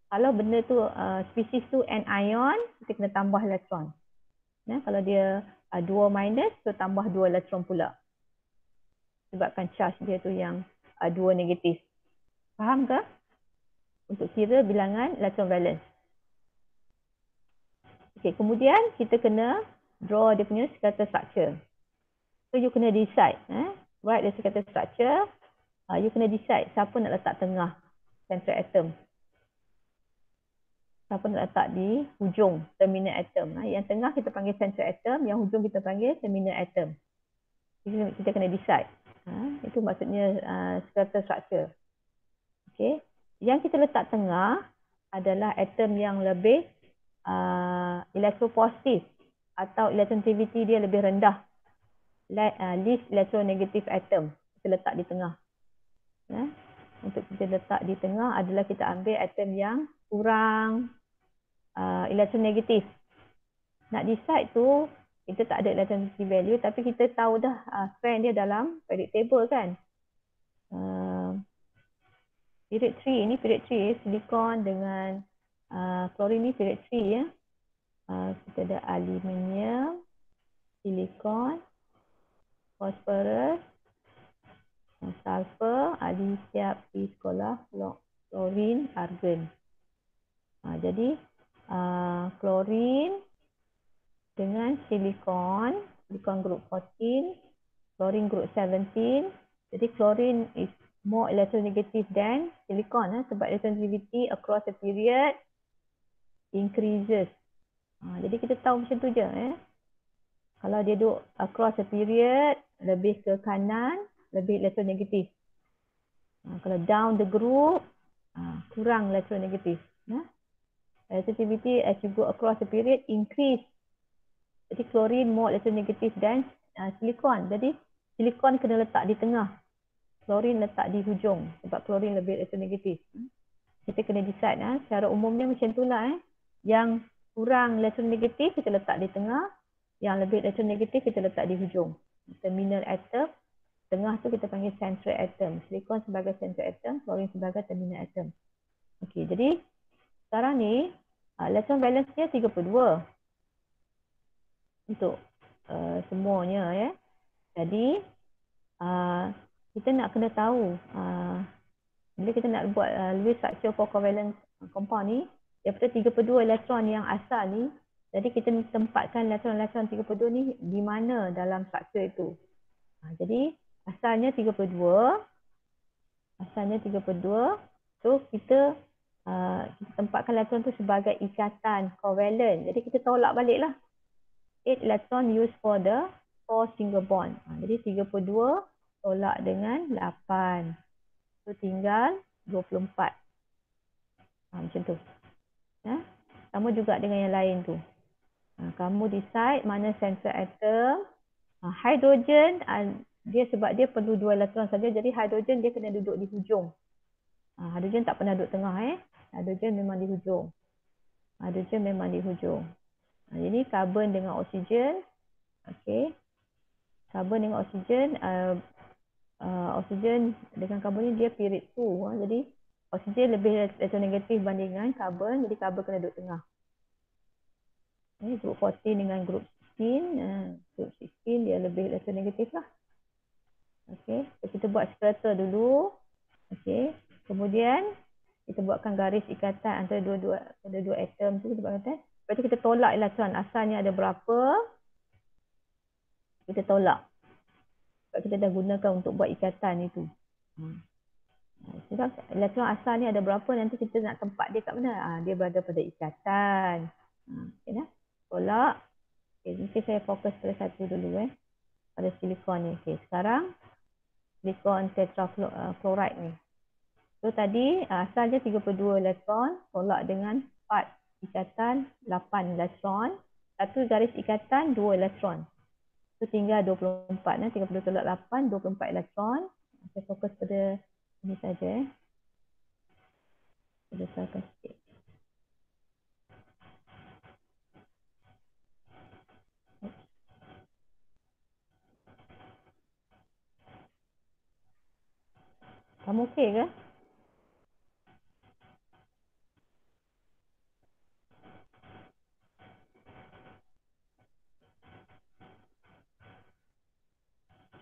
Kalau benda tu, spesies tu anion, kita kena tambah elektron. Ya, kalau dia 2 minus, so tambah 2 elektron pula. Sebabkan charge dia tu yang 2 negatif. Faham ke? Untuk kira bilangan electron valence. Okay, kemudian kita kena draw dia punya skeletal structure. So you kena decide. Write the skeletal structure. You kena decide siapa nak letak tengah central atom. Siapa nak letak di hujung terminal atom. Yang tengah kita panggil central atom, yang hujung kita panggil terminal atom. Kita kena decide. Itu maksudnya skeletal structure. Okay. Yang kita letak tengah adalah atom yang lebih elektropositif atau electronegativity dia lebih rendah. Least electronegative atom kita letak di tengah. Untuk kita letak di tengah adalah kita ambil atom yang kurang electronegative. Nak decide tu kita tak ada electronegativity value tapi kita tahu dah strength dia dalam periodic table kan. Period 3 ini period 3 silikon dengan klorin ni period 3 ya. Kita ada aluminium, silikon, phosphorus, sulfur, Ali siap di sekolah, klorin, argon. Jadi klorin dengan silikon group 14, klorin group 17. Jadi klorin is more electronegative than silicon sebab electronegativity across the period increases. Jadi kita tahu macam tu je. Kalau dia duduk across the period lebih ke kanan, lebih electronegative. Kalau down the group kurang electronegative. Electronegativity as you go across the period increase. Jadi klorin more electronegative than silicon. Jadi silicon kena letak di tengah. Klorin letak di hujung sebab klorin lebih electronegative. Kita kena decide secara umumnya macam itulah. Yang kurang electronegative kita letak di tengah, yang lebih electronegative kita letak di hujung. Terminal atom, tengah tu kita panggil central atom. Silicon sebagai central atom, klorin sebagai terminal atom. Okey, jadi sekarang ni electron valence dia 32 untuk semuanya ya. Jadi kita nak kena tahu bila kita nak buat Lewis structure for covalent compound ni, daripada 32 elektron yang asal ni, jadi kita tempatkan elektron-elektron 32 ni di mana dalam struktur itu. Jadi asalnya 32, so kita tempatkan elektron tu sebagai ikatan covalent. Jadi kita tolak balik lah. 8 elektron used for the 4 single bond. Jadi 32 tolak dengan 8. So tinggal 24. Macam tu. Sama juga dengan yang lain tu. Kamu decide mana central atom. Hidrogen dia sebab dia perlu 2 elektron saja. Jadi hidrogen dia kena duduk di hujung. Hidrogen tak pernah duduk tengah Hidrogen memang di hujung. Jadi karbon dengan oksigen. Okey. Karbon dengan oksigen, oksigen dengan karbon ni dia period 2. Jadi oksigen lebih electronegatif bandingkan karbon, jadi karbon kena duduk tengah. Group 14 dengan group 16, group 16 dia lebih electronegatif lah. Okey, so kita buat skeletal dulu. Okey, kemudian kita buatkan garis ikatan antara dua atom tu, kita buat ikatan. Lepas tu kita tolak elektron, asalnya ada berapa, kita tolak. Sebab kita dah gunakan untuk buat ikatan itu. Sebab elektron asal ni ada berapa, nanti kita nak tempat dia kat mana? Dia berada pada ikatan. Okay, dah? Tolak. Okay, mungkin saya fokus pada satu dulu pada silikon ni. Okay, sekarang silikon tetrafluoride ni. So tadi asalnya 32 elektron, tolak dengan 4 ikatan 8 elektron. Satu garis ikatan 2 elektron. So tinggal 24. 32 tolak 8, 24 elektron. Saya fokus pada ini saja. Besarkan sikit. Kamu okey ke?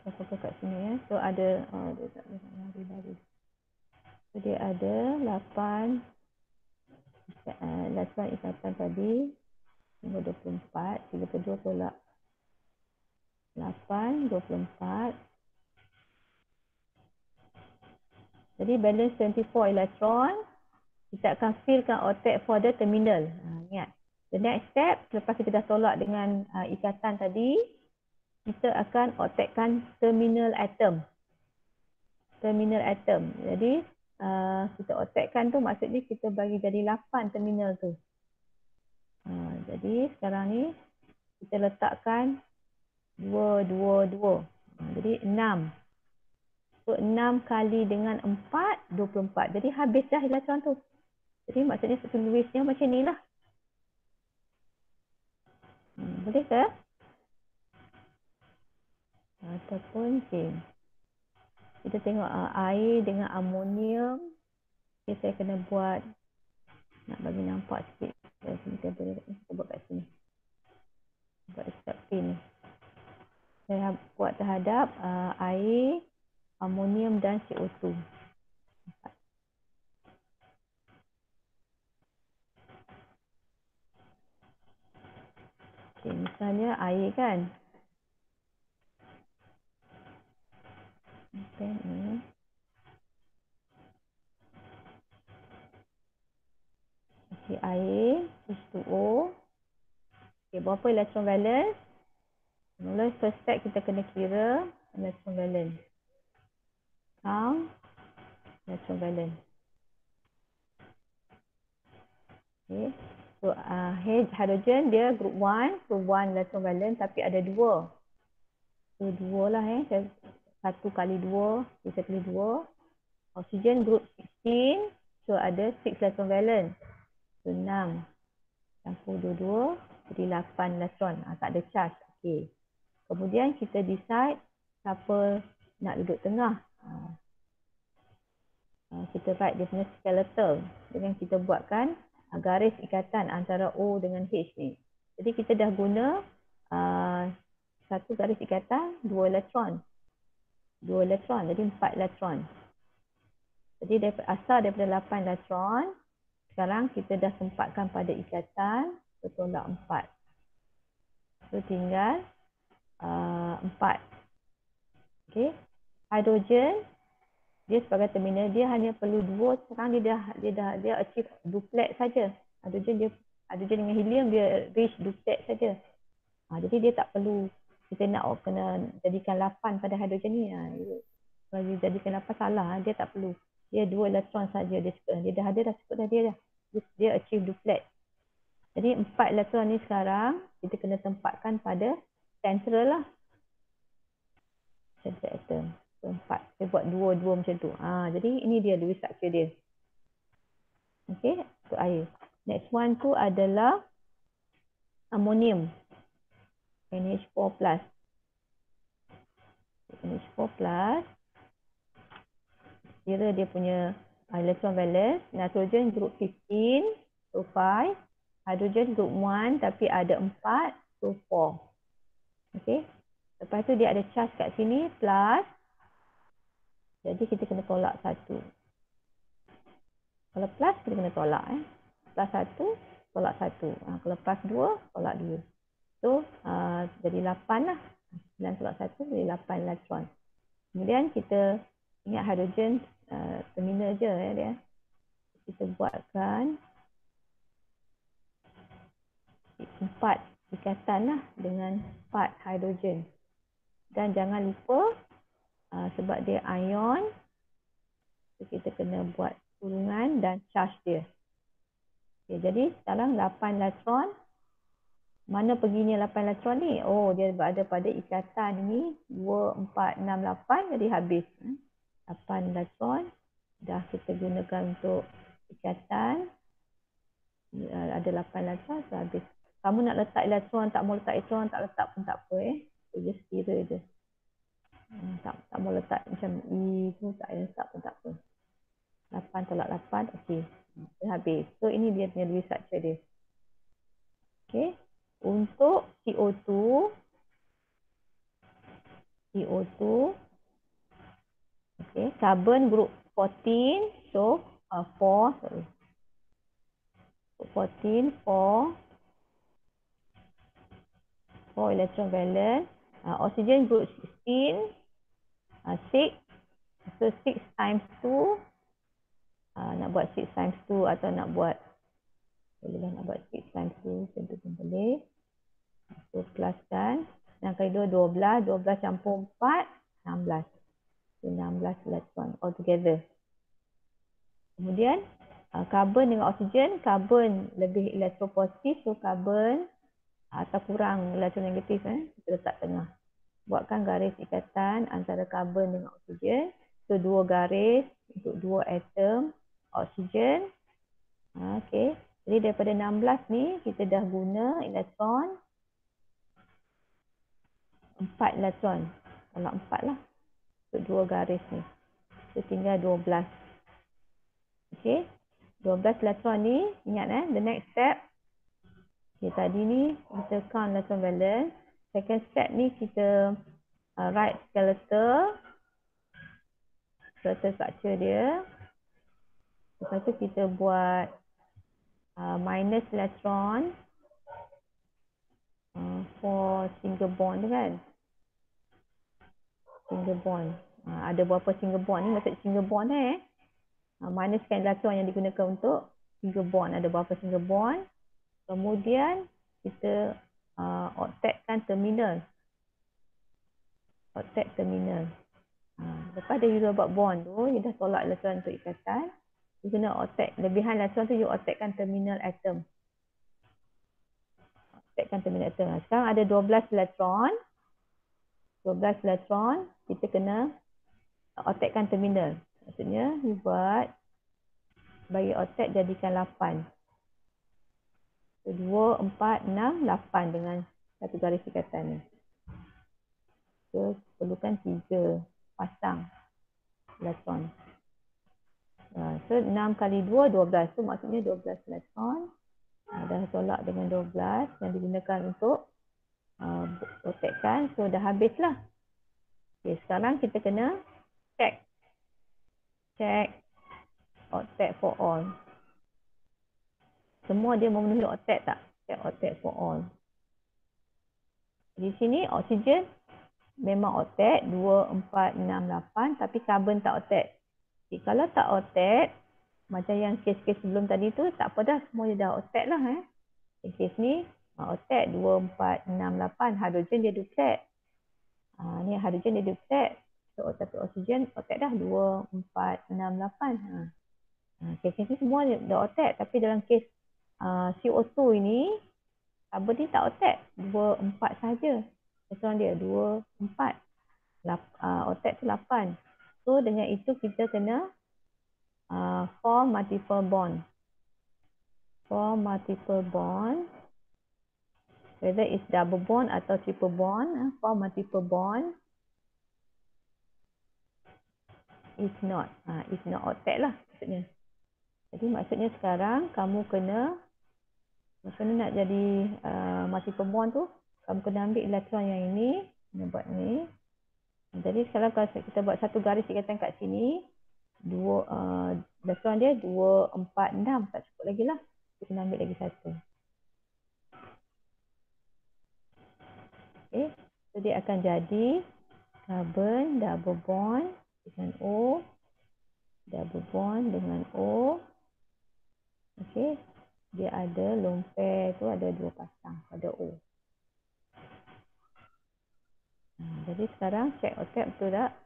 Saya fokus kat sini ya. So ada, dia tak boleh lari-lari. So dia ada 8 lacuan ikatan tadi. Nombor 24. 3 per 2 tolak 8, 24. Jadi balance 24 elektron. Kita akan fillkan otak for the terminal. Ingat. The next step, selepas kita dah tolak dengan ikatan tadi, kita akan otakkan terminal atom. Terminal atom. Jadi, kita otakkan tu maksudnya kita bagi jadi 8 terminal tu. Jadi, sekarang ni, kita letakkan 2, 2, 2. Jadi, 6. So, 6 kali dengan 4, 24. Jadi, habis dah elektron tu. Jadi, maksudnya tulisnya macam ni lah. Boleh ke? Ataupun zinc. Kita tengok air dengan amonium. Okay, saya kena buat, nak bagi nampak sikit. Kita buat kat sini. Buat dekat pin. Saya buat terhadap air, amonium dan CO2. Okay, misalnya air kan. Okay, ni. Okay, air, H2O. Okay, berapa elektron valence? Mula first step kita kena kira elektron valence. Count elektron valence. Okay. So, hydrogen dia group 1, group 1 electron valence tapi ada 2. So, 2 lah Saya 1 kali 2, 1 kali 2. Oksigen group 16, so ada 6 electron valence. So, 6 campur 2, jadi 8 elektron. Tak ada charge. Okay. Kemudian kita decide siapa nak duduk tengah. Kita write dia punya skeletal. Dengan kita buatkan garis ikatan antara O dengan H ni. Jadi kita dah guna satu garis ikatan, 2 elektron. 2 elektron, jadi 4 elektron. Jadi asal daripada 8 elektron, sekarang kita dah sempatkan pada ikatan, bertolak 4. So tinggal 4. Okay. Hidrogen, dia sebagai terminal, dia hanya perlu 2. Sekarang dia achieve duplex saja. Hidrogen dengan helium dia reach duplex saja. Jadi dia tak perlu kita nak kena jadikan 8 pada hidrogen ni. Kalau jadikan 8 salah, dia tak perlu. Dia 2 elektron saja dia cukup. Dia dah ada dah cukup dah dia achieve duplex. Jadi 4 elektron ni sekarang kita kena tempatkan pada central lah. Central atom. 4. Saya buat 2 macam tu. Jadi ini dia Lewis structure dia. Okey, untuk air. Next one tu adalah amonium. NH4+. NH4+. Kira dia punya electron valence. Nitrogen group 15, so 5. Hydrogen group 1 tapi ada 4, so 4. Okey. Lepas tu dia ada charge kat sini plus. Jadi kita kena tolak 1. Kalau plus kita kena tolak Plus 1 tolak 1. Kalau plus 2 tolak 2. So jadi 8 lah. 9 tolak 1 jadi 8 elektron. Kemudian kita ingat hidrogen terminal je dia. Kita buatkan 4 ikatan lah dengan 4 hidrogen. Dan jangan lupa sebab dia ion, kita kena buat kurungan dan charge dia. Okay, jadi sekarang 8 elektron. Mana perginya 8 elektron ni? Oh, dia berada pada ikatan ni 2, 4, 6, 8. Jadi habis. 8 elektron. Dah kita gunakan untuk ikatan. Ada 8 elektron. So habis. Kamu nak letak elektron, tak mau letak elektron, tak letak pun tak apa. So just kira je. Tak mau letak macam E tu, tak payah letak pun tak apa. 8 tolak 8, okey. Dah habis. So ini dia punya Lewis structure dia. Okey. Untuk CO2, okey, carbon group 14, so 4, sorry. 14, 4 electron valence. Oxygen group 16, 6. So 6 times 2. Nak buat 6 times 2 atau nak buat, bolehlah nak buat 6 times 2, tentu pun boleh. So pluskan. Yang kedua 12, 12 campur 4, 16. So 16 elektron altogether. Kemudian karbon dengan oksigen, karbon lebih elektropositif, so karbon atau kurang elektronegatif, kita letak tengah. Buatkan garis ikatan antara karbon dengan oksigen. So 2 garis untuk 2 atom oksigen. Okey. Jadi daripada 16 ni kita dah guna elektron 4 elektron. Tolak 4 lah. Untuk 2 garis ni. So tinggal 12. Okey. 12 elektron ni, ingat the next step. Okay, tadi ni kita count electron valence. Second step ni kita write skeletal structure dia. Lepas tu kita buat minus electron for single bond tu kan. Single bond. Ada berapa single bond ni? Maksud single bond minuskan electron yang digunakan untuk single bond. Ada berapa single bond. Kemudian kita octetkan terminal. Octet terminal. Lepas dia user buat bond tu, dia dah tolak elektron untuk ikatan. Dia guna octet. Lebihan elektron tu you octetkan terminal atom. Octetkan terminal atom. Sekarang ada 12 elektron. 12 elektron, kita kena octetkan terminal. Maksudnya, you buat bagi octet jadikan 8. So, 2, 4, 6, 8 dengan satu garis ikatan ni. So, perlukan 3 pasang elektron. So 6 kali 2, 12. So maksudnya 12 elektron. Dah tolak dengan 12 yang digunakan untuk octetkan. So dah habislah. Okay, sekarang kita kena check. Check octet for all. Semua dia memenuhi octet tak? Check octet for all. Di sini oksigen memang octet 2, 4, 6, 8 tapi karbon tak octet. Okay, kalau tak octet, macam yang kes-kes sebelum tadi tu, tak apa dah, semua dia dah octet lah. Kes ni, octet 2, 4, 6, 8. Hidrogen dia duplet. Ni hidrogen dia duplet. So, tapi oksigen octet dah 2, 4, 6, 8. Kes ni semua dah octet. Tapi dalam kes CO2 ini, karbon ni tak octet. 2, 4 sahaja. Elektron dia 2, 4. Octet tu 8. So, dengan itu kita kena form multiple bond. Form multiple bond. Whether it's double bond atau triple bond. Form multiple bond. If not octet lah maksudnya. Jadi maksudnya sekarang kamu kena, macam mana nak jadi multiple bond tu, kamu kena ambil elektron yang ini, kena buat ni. Jadi sekarang kalau kita buat satu garis ikatan kat sini, elektron dia 2, 4, 6. Tak cukup lagi lah. Kita kena ambil lagi satu. Okay. So dia akan jadi carbon double bond dengan O. Double bond dengan O. Okay. Dia ada lone pair tu ada 2 pasang pada O. Jadi sekarang check octet betul tak?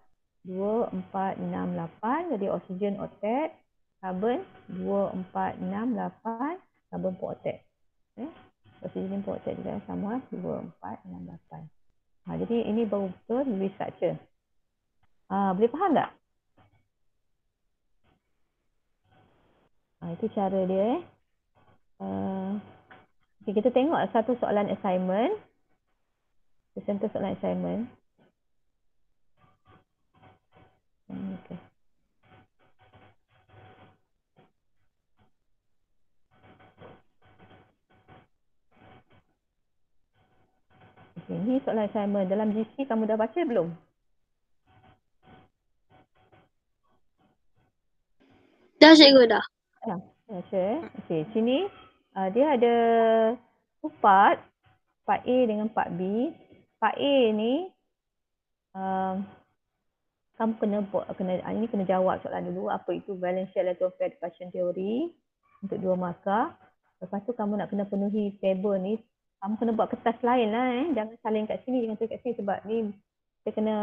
2, 4, 6, 8. Jadi oksigen octet. Karbon 2, 4, 6, 8. Karbon pun octet. Okay. Oksigen pun octet juga sama. 2, 4, 6, 8. Jadi ini baru betul Lewis structure. Boleh faham tak? Itu cara dia. Okay, kita tengok satu soalan assignment. Kita sentuh soalan assignment. Okay. Okay, ni soalan assignment. Dalam GC kamu dah baca belum? Dah cikgu dah. Ya, baca. Okey, sini dia ada 2 part. Part A dengan part B. Part A ni kamu ini kena jawab soalan dulu. Apa itu Valential Electron Dispersion Theory untuk 2 markah. Lepas tu kamu nak kena penuhi table ni. Kamu kena buat kertas lain lah. Jangan salin kat sini, jangan salin kat sini sebab ni kita kena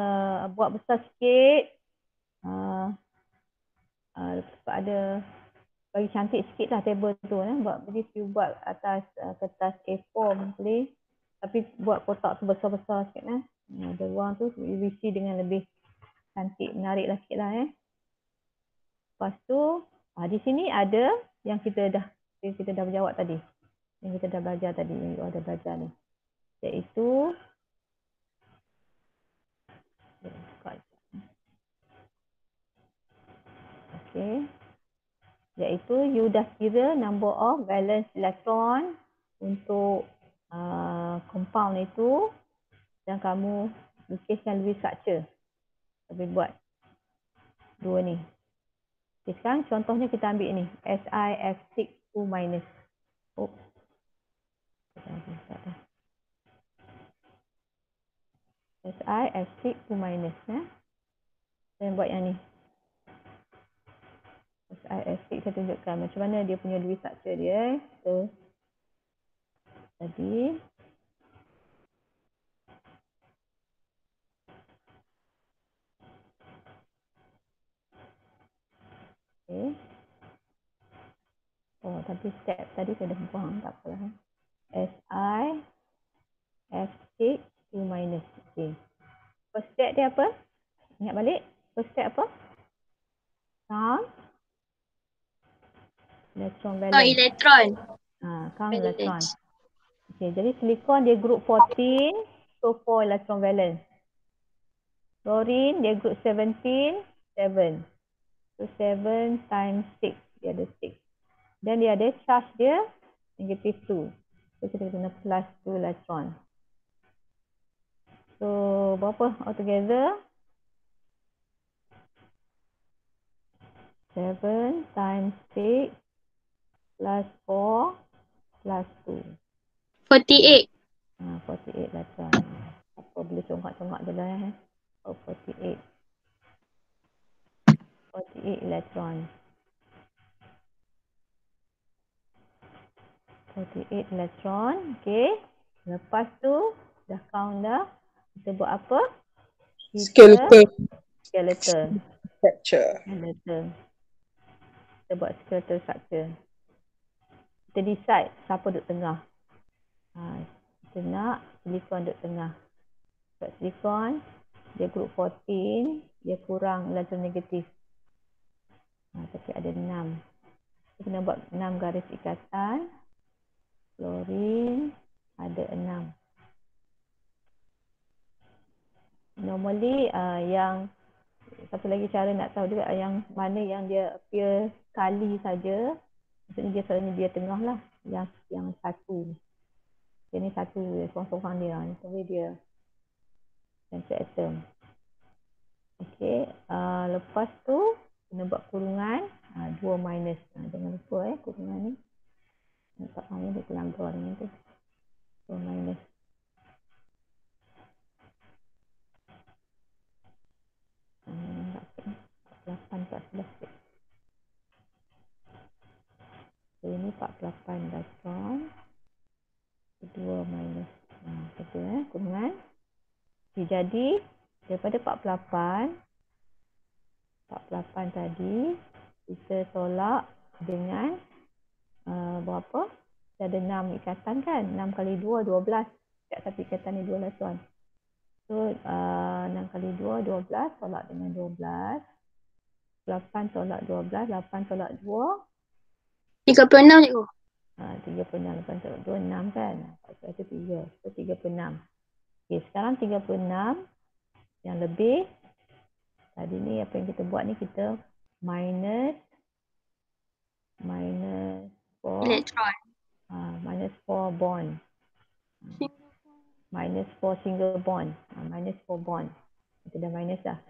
buat besar sikit. Sebab ada bagi cantik sikit lah table tu. Jadi you buat atas kertas A4 boleh. Tapi buat kotak tu besar-besar sikit lah. Ada ruang tu isi dengan lebih cantik, menarik lah sikit lah. Lepas tu di sini ada yang kita dah berjawab tadi. Yang kita dah belajar tadi, yang you ada belajar ni. Iaitu okay. Iaitu you dah kira number of valence electron untuk compound itu dan kamu lukiskan Lewis structure. Tapi buat dua ni. Okay, sekarang contohnya kita ambil ni. SiF6 2-. Oh. SiF6 2-. Dan buat yang ni. SiF6 saya tunjukkan macam mana dia punya Lewis structure dia. So, tadi. Okay. Oh, tapi step tadi saya dah buang, tak apalah. SiF6 2-. Okay. First step dia apa? Ingat balik. First step apa? Count electron valence. Elektron. Count electron. Okay, jadi silikon dia group 14, so 4 electron valence. Fluorine dia group 17, 7. So 7 times 6, dia ada 6. Dan dia ada charge dia negative 2. So kita kena plus 2 electron. So berapa altogether? 7 times 6 plus 4 plus 2. 48. 48 electron. Apa boleh congkak-congkak je lah. 48. 48 electron. 48 electron. Okay. Lepas tu, dah count dah. Kita buat apa? Skeletal Skeletal. structure. Kita buat skeletal structure. Kita decide siapa duduk tengah. Kita nak silikon duduk tengah. Sebab silikon, dia group 14, dia kurang electron negatif. Tapi ada 6. Kita kena buat 6 garis ikatan. Fluorine ada 6. Normally yang satu lagi cara nak tahu juga yang mana yang dia appear sekali saja. Maksudnya dia selalunya dia tengah lah. Yang satu. Ini satu sorang-sorang dia. Tapi dia center atom. Okey. Lepas tu kena buat kurungan 2 minus. Jangan lupa kurungan ni. Tak tahu dia kelanggar dengan tu. 2 minus. So ini 48 electron. 2 minus. Betul kurungan. Okay, jadi daripada 48 tadi kita tolak dengan berapa? Kita ada 6 ikatan kan? 6 kali 2, 12. Setiap satu ikatan ni 2 electron. So 6 kali 2, 12. Tolak dengan 12. 8 tolak 12. 8 tolak 2. 36 cikgu. 36. 8 tolak 2, 6 kan? Itu 3. So 36. Okay, sekarang 36. Yang lebih Tadi ni apa yang kita buat ni, kita minus 4 Electron. minus 4 bond. Minus 4 single bond. Minus 4 bond. Kita dah minus dah.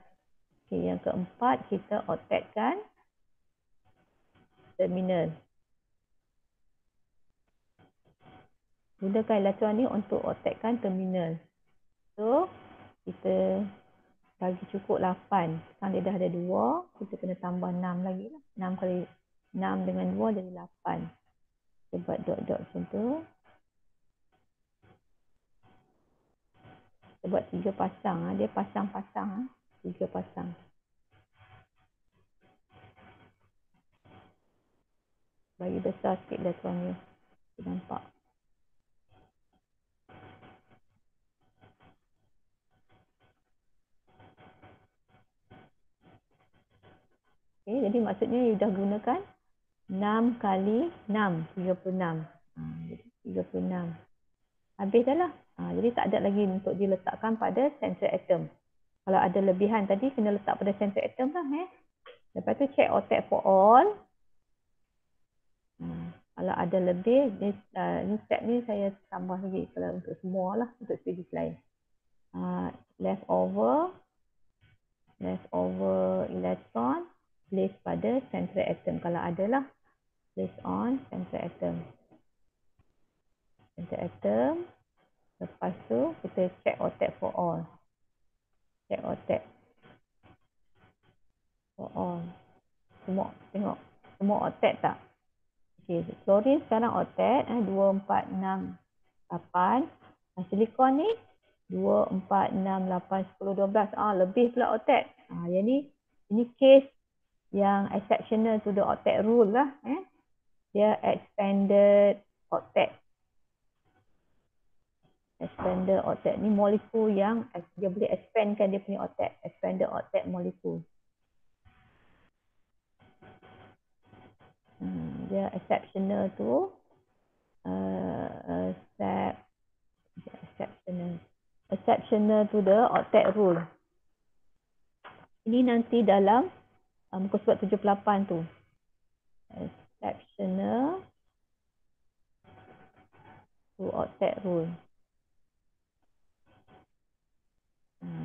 Okay, yang keempat kita octetkan terminal. Gunakan elektron ni untuk octetkan terminal. So, kita bagi cukup 8. Sekarang dia dah ada 2. Kita kena tambah 6 lagi lah. 6 kali 6 dengan 2 jadi 8. Kita buat dot-dot macam tu. Kita buat 3 pasang. Dia pasang-pasang. 3 pasang. Bagi besar sikit elektronnya. Kita nampak. Okay, jadi maksudnya you dah gunakan 6 kali 6, 36. Jadi 36. Habis dah lah. Jadi tak ada lagi untuk diletakkan pada center atom. Kalau ada lebihan tadi, kena letak pada center atom lah. Lepas tu check octet for all. Kalau ada lebih, ni step ni saya tambah lagi kalau untuk semua lah, untuk species lain. Leftover electron, place pada central atom. Kalau ada lah, place on central atom. Central atom. Lepas tu, kita check octet for all. Check octet for all. Semua, tengok. Semua octet tak? Okay, chlorine sekarang octet 2, 4, 6, 8. Silikon ni 2, 4, 6, 8, 10, 12. Lebih pula octet. Yang ini case yang exceptional to the octet rule lah. Dia expanded octet. Expanded octet ni molekul yang dia boleh expandkan dia punya octet. Expanded octet molekul. Dia exceptional to exceptional to the octet rule. Ini nanti dalam muka surat 78 tu. Exceptional to octet rule.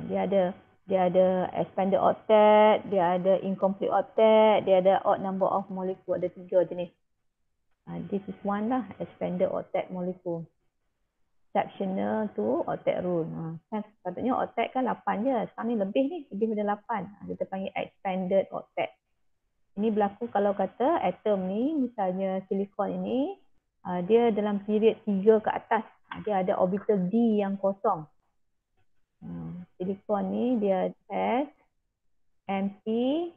Dia ada expanded octet, dia ada incomplete octet, dia ada odd number of molecule, ada 3 jenis. This is one lah, expanded octet molecule. Exceptional to octet rule. Kan patutnya octet kan 8 je. Sekarang ni lebih daripada 8. Kita panggil expanded octet. Ini berlaku kalau kata atom ni, misalnya silikon ini, dia dalam period 3 ke atas. Dia ada orbital D yang kosong. Silikon ni dia has empty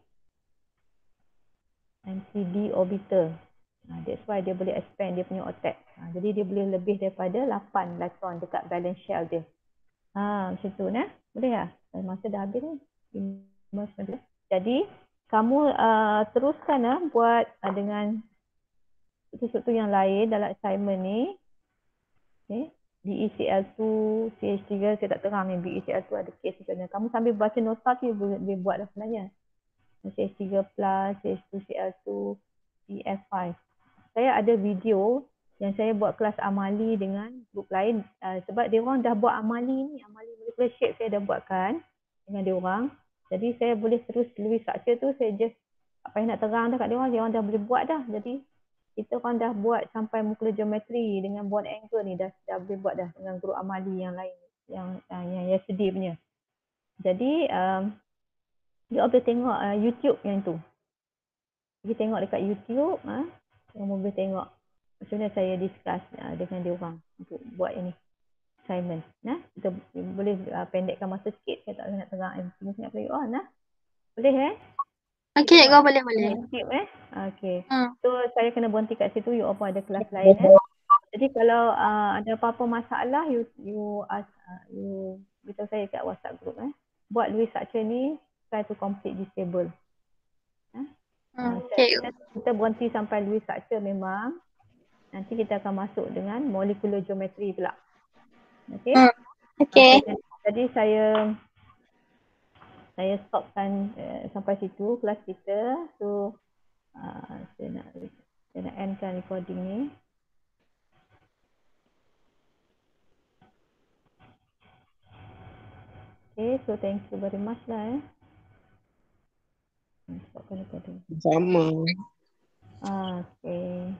D orbital. That's why dia boleh expand dia punya octet. Jadi dia boleh lebih daripada 8 elektron dekat valence shell dia. Macam tu nah. Boleh tak? Masa dah habis ni. Jadi kamu teruskan buat dengan sesuatu yang lain dalam assignment ni. Okay. BeCl2, CH3, saya tak terang ni BeCl2 ada case macam mana. Kamu sambil baca nota tu dia buat dah sebenarnya. CH3+, CH2Cl2, CF5. Saya ada video yang saya buat kelas amali dengan grup lain sebab dia orang dah buat amali molecular shape saya dah buatkan dengan dia orang. Jadi saya boleh terus Lewis structure tu, saya just apa yang nak terang dah kat dia orang dah boleh buat dah. Jadi kita orang dah buat sampai molecular geometry dengan bond angle ni dah boleh buat dah dengan grup amali yang lain yang yesterday punya. Jadi dia boleh tengok YouTube yang tu. Pergi tengok dekat YouTube, yang boleh tengok macam mana saya discuss dengan dia orang untuk buat ini assignment. Kita boleh pendekkan masa sikit, saya tak nak terang everything nak play on. Boleh Okey, kau boleh. YouTube okey. So saya kena berhenti kat situ, you all pun ada kelas lain Jadi kalau ada apa-apa masalah you ask you beritahu saya kat WhatsApp group Buat Lewis structure ni try to complete this table. Kita berhenti sampai Lewis structure memang. Nanti kita akan masuk dengan molecular geometry pula. Okey? Okey. Jadi saya saya stopkan sampai situ kelas kita. So saya nak endkan recording ni. Okay, so thank you very much lah. Stopkan recording. Sama. Okay.